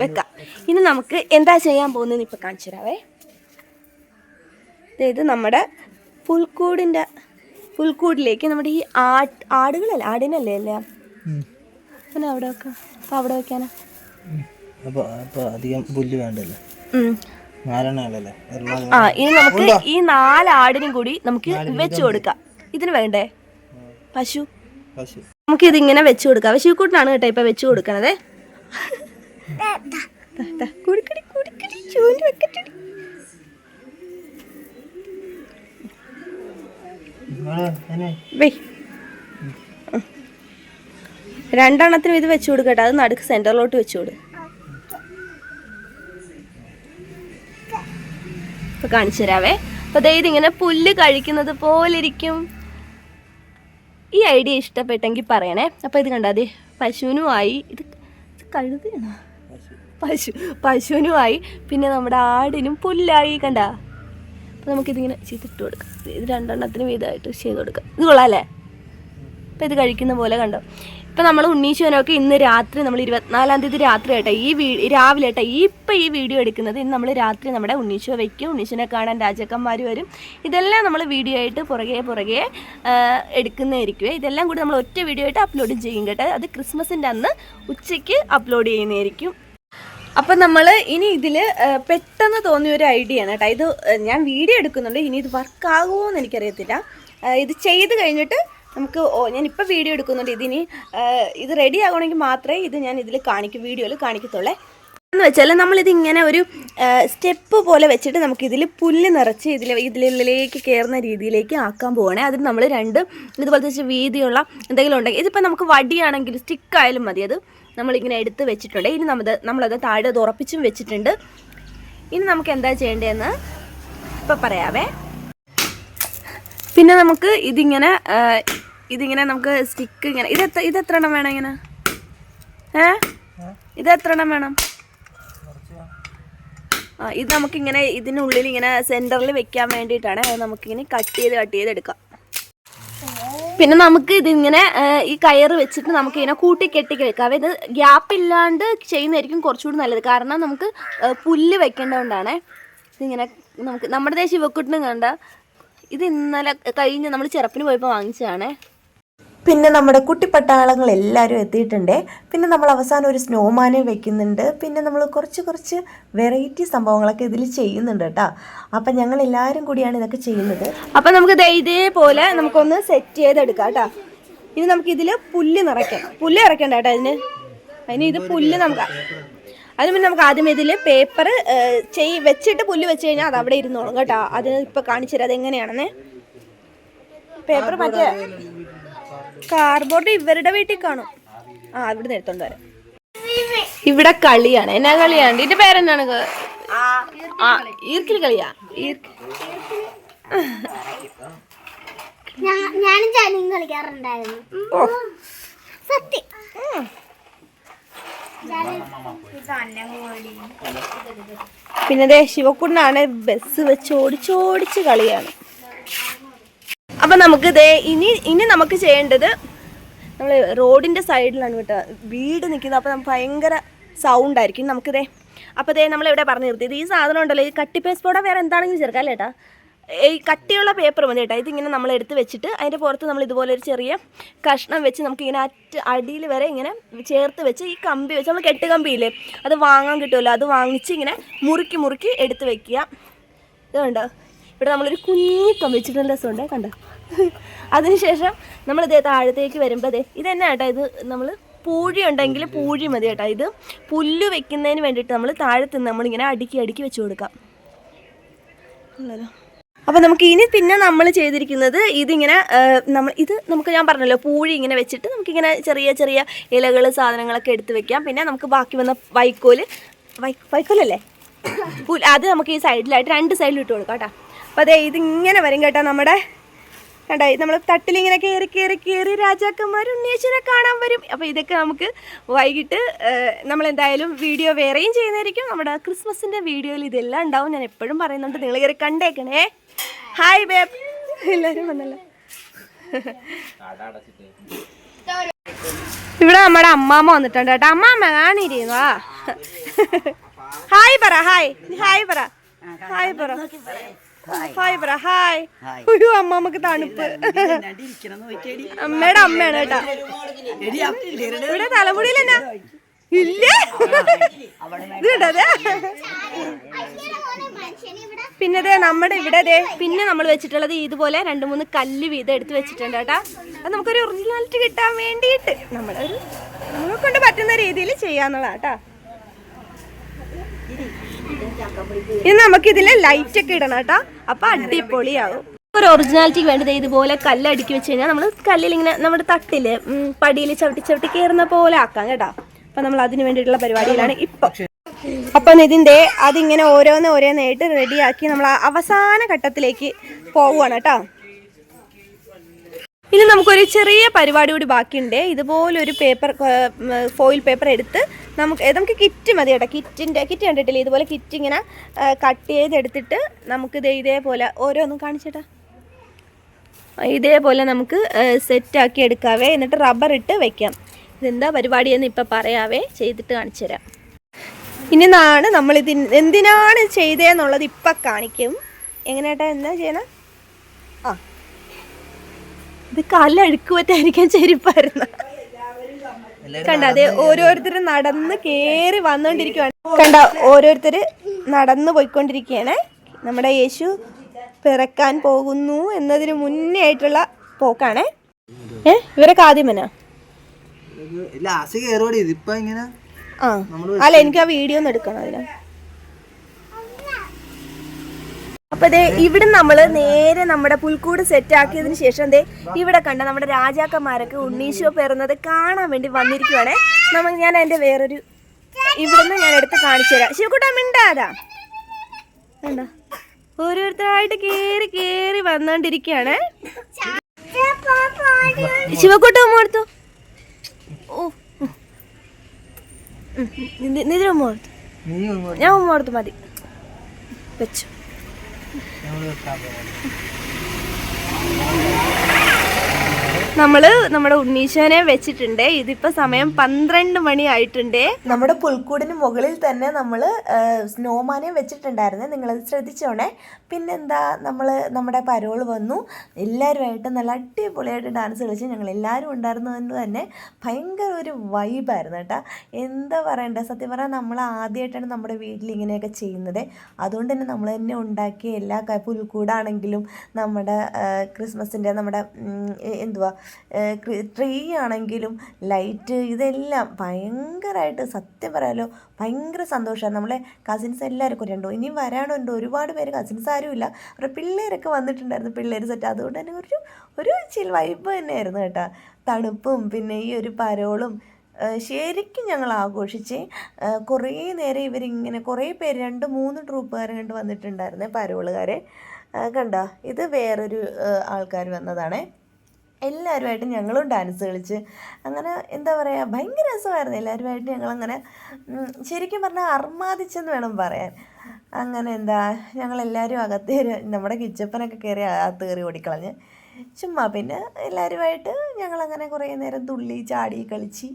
വെക്കാം. ഇനി നമുക്ക് എന്താ ചെയ്യാൻ പോകുന്നതെന്ന് ഇപ്പം കാണിച്ചു തരാവേ. ഇത് നമ്മുടെ പുൽക്കൂടിലേക്ക് നമ്മുടെ ഈ ആടുകളല്ലേ, ആടിനല്ലേ അല്ലേ അങ്ങനെ അവിടെ വെക്കാം. അപ്പം അവിടെ വെക്കാനാ. അധികം പുല്ല് വേണ്ടല്ലേ? ആ, ഇനി നമുക്ക് ഈ 4 ആടിനും കൂടി നമുക്ക് വെച്ചു കൊടുക്കാം. ഇതിന് വേണ്ടേ പശു? നമുക്ക് ഇതിങ്ങനെ വെച്ചു കൊടുക്കാം. ശിവക്കൂട്ടിനാണ് കേട്ടോ ഇപ്പൊ വെച്ചു കൊടുക്കണത്. രണ്ടെണ്ണത്തിനും ഇത് വെച്ചു കൊടുക്കട്ടെ. അത് നടുക്ക് സെന്ററിലോട്ട് വെച്ചു കൊടു. ഇപ്പൊ കാണിച്ചു തരാവേ. അപ്പൊ അതായത് ഇങ്ങനെ പുല്ല് കഴിക്കുന്നത് പോലെ ഇരിക്കും. ഈ ഐഡിയ ഇഷ്ടപ്പെട്ടെങ്കിൽ പറയണേ. അപ്പോൾ ഇത് കണ്ടാൽ അതെ പശുവിനുമായി, ഇത് കഴുതയാണോ? പശുവിനുമായി, പിന്നെ നമ്മുടെ ആടിനും പുല്ലായി. കണ്ട. അപ്പോൾ നമുക്കിതിങ്ങനെ ചെയ്തിട്ട് കൊടുക്കാം. ഇത് 2 എണ്ണത്തിന് വീതമായിട്ട് ചെയ്ത് കൊടുക്കാം. ഇത് കൊള്ളാമല്ലേ? അപ്പോൾ ഇത് കഴിക്കുന്ന പോലെ കണ്ടോ. ഇപ്പം നമ്മൾ ഉണ്ണീശോനൊക്കെ ഇന്ന് രാത്രി നമ്മൾ 24-ാം തീയതി രാത്രി ആയിട്ടാ രാവിലെ ആയിട്ടാ ഈ വീഡിയോ എടുക്കുന്നത്. ഇന്ന് നമ്മൾ രാത്രി നമ്മുടെ ഉണ്ണീശോ വയ്ക്കും. ഉണ്ണീശോനെ കാണാൻ രാജാക്കന്മാർ വരും. ഇതെല്ലാം നമ്മൾ വീഡിയോ ആയിട്ട് പുറകെ എടുക്കുന്നതായിരിക്കുമേ. ഇതെല്ലാം കൂടി നമ്മൾ ഒറ്റ വീഡിയോ ആയിട്ട് അപ്ലോഡ് ചെയ്യും കേട്ടോ. അത് ക്രിസ്മസിൻ്റെ അന്ന് ഉച്ചയ്ക്ക് അപ്ലോഡ് ചെയ്യുന്നതായിരിക്കും. അപ്പം നമ്മൾ ഇനി ഇതിൽ പെട്ടെന്ന് തോന്നിയൊരു ഐഡിയ ആണ് കേട്ടോ. ഇത് ഞാൻ വീഡിയോ എടുക്കുന്നുണ്ട്. ഇനി ഇത് വർക്കാകുമോ എന്ന് എനിക്കറിയത്തില്ല. ഇത് ചെയ്ത് കഴിഞ്ഞിട്ട് നമുക്ക് ഞാനിപ്പോൾ വീഡിയോ എടുക്കുന്നുണ്ട്. ഇത് റെഡി ആകണമെങ്കിൽ മാത്രമേ ഇത് ഞാൻ ഇതിൽ വീഡിയോയിൽ കാണിക്കത്തുള്ളേ. എന്ന് വെച്ചാൽ നമ്മളിത് ഇങ്ങനെ ഒരു സ്റ്റെപ്പ് പോലെ വെച്ചിട്ട് നമുക്കിതിൽ പുല്ല് നിറച്ച് ഇതിലേക്ക് കയറുന്ന രീതിയിലേക്ക് ആക്കാൻ പോവുകയാണെ. അതിന് നമ്മൾ 2 ഇതുപോലത്തെ വീതിയുള്ള എന്തെങ്കിലും ഉണ്ടെങ്കിൽ, ഇതിപ്പോൾ നമുക്ക് വടിയാണെങ്കിൽ സ്റ്റിക്കായാലും മതി. അത് നമ്മളിങ്ങനെ എടുത്ത് വെച്ചിട്ടുണ്ട്. ഇനി നമ്മളത് താഴെ ഉറപ്പിച്ചും വെച്ചിട്ടുണ്ട്. ഇനി നമുക്ക് എന്താ ചെയ്യേണ്ടതെന്ന് ഇപ്പം പറയാവേ. പിന്നെ നമുക്ക് ഇതിങ്ങനെ നമുക്ക് സ്റ്റിക്ക് ഇങ്ങനെ ഇത് എത്ര എണ്ണം വേണം? ഇങ്ങനെ ഇത് എത്ര എണ്ണം വേണം? ഇത് നമുക്കിങ്ങനെ ഇതിനുള്ളിൽ ഇങ്ങനെ സെൻറ്ററിൽ വെക്കാൻ വേണ്ടിയിട്ടാണ്. അത് നമുക്കിങ്ങനെ കട്ട് ചെയ്ത് എടുക്കാം. പിന്നെ നമുക്ക് ഇതിങ്ങനെ ഈ കയറ് വെച്ചിട്ട് നമുക്കിങ്ങനെ കൂട്ടിക്കെട്ടി വെക്കാം. ഇത് ഗ്യാപ്പ് ഇല്ലാണ്ട് ചെയ്യുന്നതായിരിക്കും കുറച്ചുകൂടി നല്ലത്. കാരണം നമുക്ക് പുല്ല് വെക്കേണ്ടതുകൊണ്ടാണ്. ഇതിങ്ങനെ നമുക്ക് നമ്മുടെ ശിവക്കുട്ടിനും കണ്ട ഇത് ഇന്നലെ കഴിഞ്ഞ് നമ്മൾ ചെറുപ്പിന് പോയപ്പോൾ വാങ്ങിച്ചതാണേ. പിന്നെ നമ്മുടെ കുട്ടിപ്പട്ടാളങ്ങൾ എല്ലാവരും എത്തിയിട്ടുണ്ട്. പിന്നെ നമ്മൾ അവസാനം ഒരു സ്നോമാനെ വെക്കുന്നുണ്ട്. പിന്നെ നമ്മൾ കുറച്ച് വെറൈറ്റി സംഭവങ്ങളൊക്കെ ഇതിൽ ചെയ്യുന്നുണ്ട് കേട്ടോ. അപ്പം ഞങ്ങൾ എല്ലാവരും കൂടിയാണ് ഇതൊക്കെ ചെയ്യുന്നത്. അപ്പം നമുക്ക് ഇതേപോലെ നമുക്കൊന്ന് സെറ്റ് ചെയ്തെടുക്കാം കേട്ടോ. ഇനി നമുക്കിതിൽ പുല്ല് നിറയ്ക്കണം. പുല്ല് ഇറക്കണ്ട കേട്ടോ അതിന് ഇത് പുല്ല് നമുക്ക് അതിന് പിന്നെ നമുക്ക് ആദ്യം ഇതിൽ പേപ്പർ വെച്ചിട്ട് പുല്ല് വെച്ച് കഴിഞ്ഞാൽ അത് അവിടെ ഇരുന്നോളും കേട്ടോ. അതിന് ഇപ്പോൾ കാണിച്ചു തരാം അതെങ്ങനെയാണെന്ന്. പേപ്പർ മറ്റേ കാർഡ്ബോർഡ് ഇവരുടെ വീട്ടിൽ കാണും. ഇവിടെ എടുത്തോണ്ട് വരാം. ഇവിടെ കളിയാണ്. എന്നാ കളിയാണ്? ഇതിന്റെ പേരെന്നാണ്? ഈർക്കിൽ കളിയാ. ഞാനും ചാനിയും കളിക്കാറുണ്ടായിരുന്നു. സത്യം. പിന്നെ ശിവക്കുണ്ണാണ് ബസ് വെച്ച് ഓടിച്ചോടിച്ച് കളിയാണ്. അപ്പൊ നമുക്ക് ഇനി നമുക്ക് ചെയ്യേണ്ടത് നമ്മൾ റോഡിന്റെ സൈഡിലാണ് കേട്ടോ വീട് നിൽക്കുന്നത്. അപ്പൊ നമുക്ക് ഭയങ്കര സൗണ്ട് ആയിരിക്കും നമുക്കിതേ. അപ്പോൾ നമ്മൾ ഇവിടെ പറഞ്ഞു നിർത്തിയത് ഈ സാധനം ഉണ്ടല്ലോ, ഈ കട്ടി പേസ്റ്റ് വേറെ എന്താണെങ്കിലും ചേർക്കാം അല്ലേ ഏട്ടാ. ഈ കട്ടിയുള്ള പേപ്പർ മതി കേട്ടോ. ഇതിങ്ങനെ നമ്മൾ എടുത്ത് വെച്ചിട്ട് അതിൻ്റെ പുറത്ത് നമ്മൾ ഇതുപോലെ ഒരു ചെറിയ കഷ്ണം വെച്ച് നമുക്കിങ്ങനെ അടിയിൽ വരെ ഇങ്ങനെ ചേർത്ത് വെച്ച് ഈ കമ്പി വെച്ച് നമ്മൾ കെട്ട് കമ്പിയില്ലേ അത് വാങ്ങാൻ കിട്ടുമല്ലോ, അത് വാങ്ങിച്ച് ഇങ്ങനെ മുറുക്കി എടുത്ത് വെക്കുക. ഇത് കണ്ടോ ഇവിടെ നമ്മളൊരു കുഞ്ഞി കമ്പി വെച്ചിട്ടുള്ള രസമുണ്ട് കണ്ടോ. അതിനുശേഷം നമ്മളിതേ താഴത്തേക്ക് വരുമ്പോൾ ഇതെന്നാ കേട്ടോ, ഇത് നമ്മൾ പൂഴി ഉണ്ടെങ്കിൽ പൂഴി മതി കേട്ടോ. ഇത് പുല്ല് വെക്കുന്നതിന് വേണ്ടിയിട്ട് നമ്മൾ താഴത്ത് നമ്മളിങ്ങനെ അടുക്കി വെച്ച് കൊടുക്കാം. ഉള്ളല്ലോ. അപ്പോൾ നമുക്ക് ഇനി പിന്നെ നമ്മൾ ചെയ്തിരിക്കുന്നത് ഇതിങ്ങനെ നമുക്ക് ഞാൻ പറഞ്ഞല്ലോ പൂഴി ഇങ്ങനെ വെച്ചിട്ട് നമുക്കിങ്ങനെ ചെറിയ ഇലകൾ സാധനങ്ങളൊക്കെ എടുത്ത് വെക്കാം. പിന്നെ നമുക്ക് ബാക്കി വന്ന വൈക്കോലല്ലേ അത് നമുക്ക് ഈ സൈഡിലായിട്ട് 2 സൈഡിൽ ഇട്ട് കൊടുക്കാം കേട്ടോ. അപ്പോൾ ഇതിങ്ങനെ വരും കേട്ടോ. നമ്മുടെ കണ്ടായി നമ്മൾ തട്ടിലിങ്ങനെ കയറി രാജാക്കന്മാർ ഉണ്ണിയേശുവിനെ കാണാൻ വരും. അപ്പോൾ ഇതൊക്കെ നമുക്ക് വൈകിട്ട് നമ്മളെന്തായാലും വീഡിയോ വേറെയും ചെയ്യുന്നതായിരിക്കും. നമ്മുടെ ക്രിസ്മസിൻ്റെ വീഡിയോയിൽ ഇതെല്ലാം ഉണ്ടാവും. ഞാൻ എപ്പോഴും പറയുന്നുണ്ട്, നിങ്ങൾ കയറി കണ്ടേക്കണേ. ഹായ് ബേബ്, എല്ലാവരും വന്നല്ലോ. ഇവിടെ നമ്മുടെ അമ്മാമ്മ വന്നിട്ടുണ്ട് കേട്ടോ. അമ്മാമ്മ കാണിരുന്നു. ഹായ് പറ. ഹായ് പറ. ഒരു അമ്മമ്മക്ക് തണുപ്പ്. അമ്മയുടെ അമ്മയാണ് കേട്ടോ. ഇവിടെ തലമുടിയിൽ എന്നാ ഇല്ല. പിന്നെ നമ്മുടെ ഇവിടെ പിന്നെ നമ്മൾ വെച്ചിട്ടുള്ളത് ഇതുപോലെ 2-3 കല്ല് വീതം എടുത്ത് വെച്ചിട്ടുണ്ട് കേട്ടോ. അത് നമുക്കൊരു ഒറിജിനാലിറ്റി കിട്ടാൻ വേണ്ടിയിട്ട് നമ്മളെ കൊണ്ട് പറ്റുന്ന രീതിയിൽ ചെയ്യാന്നുള്ളതാ കേട്ടോ. ഇനി നമുക്കിതിൽ ലൈറ്റ് ഒക്കെ ഇടണം കേട്ടോ. അപ്പൊ അടിപൊളിയാവും. ഒരു ഒറിജിനാലിറ്റിക്ക് വേണ്ടത് ഇതുപോലെ കല്ല് അടുക്കി വെച്ച് കഴിഞ്ഞാൽ നമ്മൾ കല്ലിൽ ഇങ്ങനെ നമ്മുടെ തട്ടില് പടിയിൽ ചവിട്ടി കയറുന്ന പോലെ ആക്കാം കേട്ടോ. അപ്പൊ നമ്മൾ അതിന് വേണ്ടിയിട്ടുള്ള പരിപാടിയിലാണ് ഇപ്പൊ. അപ്പം അതിങ്ങനെ ഓരോന്നായിട്ട് റെഡിയാക്കി നമ്മൾ അവസാന ഘട്ടത്തിലേക്ക് പോവുകയാണ് കേട്ടോ. ഇനി നമുക്കൊരു ചെറിയ പരിപാടി കൂടി ബാക്കിയുണ്ട്. ഇതുപോലൊരു ഫോയിൽ പേപ്പർ എടുത്ത് നമുക്ക് കിറ്റ് മതി കേട്ടോ. കിറ്റ് കണ്ടിട്ടില്ലേ, ഇതുപോലെ കിറ്റ് ഇങ്ങനെ കട്ട് ചെയ്തെടുത്തിട്ട് നമുക്ക് ഇതേപോലെ ഓരോന്നും കാണിച്ചേട്ടാ. ഇതേപോലെ നമുക്ക് സെറ്റാക്കി എടുക്കാവേ. എന്നിട്ട് റബ്ബർ ഇട്ട് വെക്കാം. ഇതെന്താ പരിപാടിയെന്ന് ഇപ്പം പറയാവേ, ചെയ്തിട്ട് കാണിച്ചു തരാം. ഇനി നമ്മളിത് എന്തിനാണ് ചെയ്തതെന്നുള്ളത് ഇപ്പം കാണിക്കും. എങ്ങനെയാട്ടാ എന്താ ചെയ്യണം? ഇത് കാലിലഴുക്ക് പറ്റായിരിക്കാൻ ചെരുപ്പായിരുന്നു. കണ്ട ഓരോരുത്തർ നടന്ന് കയറി വന്നോണ്ടിരിക്കുവാണ്. കണ്ട ഓരോരുത്തർ നടന്ന് പോയിക്കൊണ്ടിരിക്കുകയാണ്. നമ്മുടെ യേശു പിറക്കാൻ പോകുന്നു എന്നതിന് മുന്നേ ആയിട്ടുള്ള പോക്കാണേ. ഇവരൊക്കെ ആദ്യമനാ അല്ല, എനിക്ക് ആ വീഡിയോ ഒന്ന് എടുക്കണം അതിന്. അപ്പൊ ഇവിടെ നമ്മള് നേരെ നമ്മുടെ പുൽക്കൂട് സെറ്റ് ആക്കിയതിന് ശേഷം ഇവിടെ കണ്ട നമ്മുടെ രാജാക്കന്മാരൊക്കെ ഉണ്ണീശോ പിറന്നത് കാണാൻ വേണ്ടി വന്നിരിക്കുവാണേ. ഞാൻ അതിന്റെ വേറൊരു ഇവിടുന്ന് ഞാൻ എടുത്ത് കാണിച്ചു തരാം. ശിവക്കുട്ടാ മിണ്ടാതാ കണ്ട ഓരോരുത്തരായിട്ട് കേറി വന്നോണ്ടിരിക്കുകയാണ്. ശിവക്കുട്ട ഉമ്മ എടുത്തു. ഓ നിതിന് ഉമ്മ കൊടുത്തു. ഞാൻ ഉമ്മ കൊടുത്തു മതി വെച്ചു. നമ്മുടെ ഉണ്ണീശോനെ വെച്ചിട്ടുണ്ട്. ഇതിപ്പോൾ സമയം 12 മണി ആയിട്ടുണ്ട്. നമ്മുടെ പുൽക്കൂടിന് മുകളിൽ തന്നെ നമ്മൾ സ്നോമാനെ വെച്ചിട്ടുണ്ടായിരുന്നു. നിങ്ങളത് ശ്രദ്ധിച്ചോണേ. പിന്നെന്താ, നമ്മുടെ പരോൾ വന്നു. എല്ലാവരുമായിട്ട് നല്ല അടിപൊളിയായിട്ട് ഡാൻസ് കളിച്ച് ഞങ്ങളെല്ലാവരും ഉണ്ടായിരുന്നതുകൊണ്ട് തന്നെ ഭയങ്കര ഒരു വൈബായിരുന്നു കേട്ടോ. എന്താ പറയണ്ടേ, സത്യം പറഞ്ഞാൽ നമ്മൾ ആദ്യമായിട്ടാണ് നമ്മുടെ വീട്ടിൽ ഇങ്ങനെയൊക്കെ ചെയ്യുന്നത്. അതുകൊണ്ട് തന്നെ നമ്മൾ തന്നെ ഉണ്ടാക്കിയ എല്ലാ പുൽക്കൂടാണെങ്കിലും നമ്മുടെ ക്രിസ്മസിൻ്റെ നമ്മുടെ ട്രീ ആണെങ്കിലും ലൈറ്റ് ഇതെല്ലാം ഭയങ്കരമായിട്ട്, സത്യം പറയാലോ ഭയങ്കര സന്തോഷമാണ്. നമ്മളെ കസിൻസ് എല്ലാവർക്കും ഇനിയും വരാനുണ്ട്. ഒരുപാട് പേര് കസിൻസ് ആരും ഇല്ല, അവരുടെ പിള്ളേരൊക്കെ വന്നിട്ടുണ്ടായിരുന്നു, പിള്ളേർ സെറ്റ്. അതുകൊണ്ട് തന്നെ ഒരു ചിൽ വൈബ് തന്നെയായിരുന്നു കേട്ടോ. തണുപ്പും പിന്നെ ഈ ഒരു പരോളും ശരിക്കും ഞങ്ങൾ ആഘോഷിച്ച് കുറേ നേരം ഇവരിങ്ങനെ കുറേ പേര് 2-3 ട്രൂപ്പുകാരെ കണ്ട് വന്നിട്ടുണ്ടായിരുന്നേ, പരോളുകാരെ കണ്ടോ. ഇത് വേറൊരു ആൾക്കാർ വന്നതാണേ. എല്ലാവരുമായിട്ട് ഞങ്ങളും ഡാൻസ് കളിച്ച് അങ്ങനെ എന്താ പറയുക, ഭയങ്കര രസമായിരുന്നു. എല്ലാവരുമായിട്ട് ഞങ്ങളങ്ങനെ ശരിക്കും പറഞ്ഞാൽ അർമാദിച്ചെന്ന് വേണം പറയാൻ. അങ്ങനെ ഞങ്ങളെല്ലാവരും നമ്മുടെ കിച്ചപ്പനൊക്കെ കയറി അകത്ത് കയറി ഓടിക്കളഞ്ഞ് ചുമ്മാ. പിന്നെ എല്ലാവരുമായിട്ട് ഞങ്ങളങ്ങനെ കുറേ നേരം തുള്ളി ചാടി കളിച്ച്.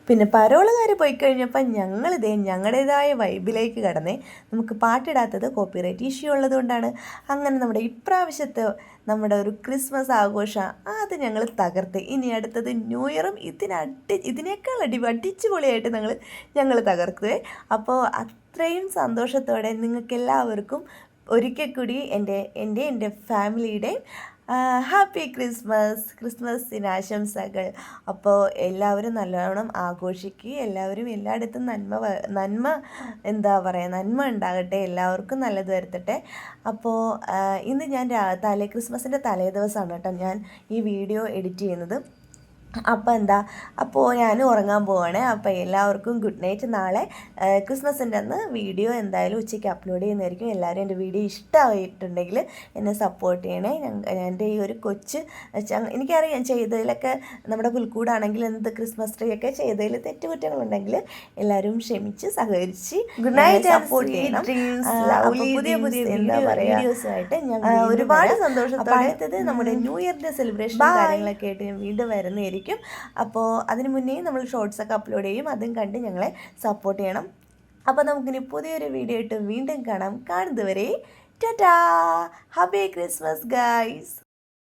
പിന്നെ പരോളുകാർ പോയി കഴിഞ്ഞപ്പോൾ ഞങ്ങളുടേതായ വൈബിലേക്ക് കടന്നേ. നമുക്ക് പാട്ടിടാത്തത് കോപ്പിറൈറ്റ് ഇഷ്യൂ ഉള്ളതുകൊണ്ടാണ്. അങ്ങനെ നമ്മുടെ ഇപ്രാവശ്യത്തെ നമ്മുടെ ഒരു ക്രിസ്മസ് ആഘോഷം അത് ഞങ്ങൾ തകർത്ത്. ഇനി അടുത്തത് ന്യൂ ഇയറും ഇതിനേക്കാൾ അടിച്ചു പൊളിയായിട്ട് ഞങ്ങൾ തകർക്കുവേ. അപ്പോൾ അത്രയും സന്തോഷത്തോടെ നിങ്ങൾക്കെല്ലാവർക്കും ഒരിക്കൽ കൂടി എൻ്റെ ഫാമിലിയുടെയും ഹാപ്പി ക്രിസ്മസിന് ആശംസകൾ. അപ്പോൾ എല്ലാവരും നല്ലോണം ആഘോഷിക്കുക. എല്ലാവരും എല്ലായിടത്തും നന്മ ഉണ്ടാകട്ടെ, എല്ലാവർക്കും നല്ലത് വരുത്തട്ടെ. അപ്പോൾ ഇന്ന് ഞാൻ ക്രിസ്മസിൻ്റെ തലേ ദിവസമാണ് കേട്ടോ ഞാൻ ഈ വീഡിയോ എഡിറ്റ് ചെയ്യുന്നത്. അപ്പോൾ ഞാൻ ഉറങ്ങാൻ പോവാണ്. അപ്പോൾ എല്ലാവർക്കും ഗുഡ് നൈറ്റ്. നാളെ ക്രിസ്മസിൻ്റെ അന്ന് വീഡിയോ എന്തായാലും ഉച്ചയ്ക്ക് അപ്ലോഡ് ചെയ്യുന്നതായിരിക്കും. എല്ലാവരും എൻ്റെ വീഡിയോ ഇഷ്ടമായിട്ടുണ്ടെങ്കിൽ എന്നെ സപ്പോർട്ട് ചെയ്യണേ. എൻ്റെ ഈ ഒരു എനിക്കറിയാം ചെയ്തതിലൊക്കെ നമ്മുടെ പുൽക്കൂടാണെങ്കിൽ ക്രിസ്മസ് ട്രീ ഒക്കെ ചെയ്തതിൽ തെറ്റുകുറ്റങ്ങളുണ്ടെങ്കിൽ എല്ലാവരും ക്ഷമിച്ച് സഹകരിച്ച് ഗുഡ് നൈറ്റ് സപ്പോർട്ട് ചെയ്യണം. പുതിയ വീഡിയോസുമായിട്ട് ഞാൻ ഒരുപാട് സന്തോഷത്തോടെ അടുത്തത് നമ്മുടെ ന്യൂ ഇയറിൻ്റെ സെലിബ്രേഷൻ കാര്യങ്ങളൊക്കെ ആയിട്ട് ഞാൻ വീണ്ടും വരുന്നതായിരിക്കും. അപ്പോൾ അതിന് മുന്നേ നമ്മൾ ഷോർട്സൊക്കെ അപ്ലോഡ് ചെയ്യും, അതും കണ്ട് ഞങ്ങളെ സപ്പോർട്ട് ചെയ്യണം. അപ്പോൾ നമുക്കിനി പുതിയൊരു വീഡിയോ ആയിട്ട് വീണ്ടും കാണാം. കാണുന്നതുവരെ ടാറ്റാ, ഹാപ്പി ക്രിസ്മസ് ഗൈസ്.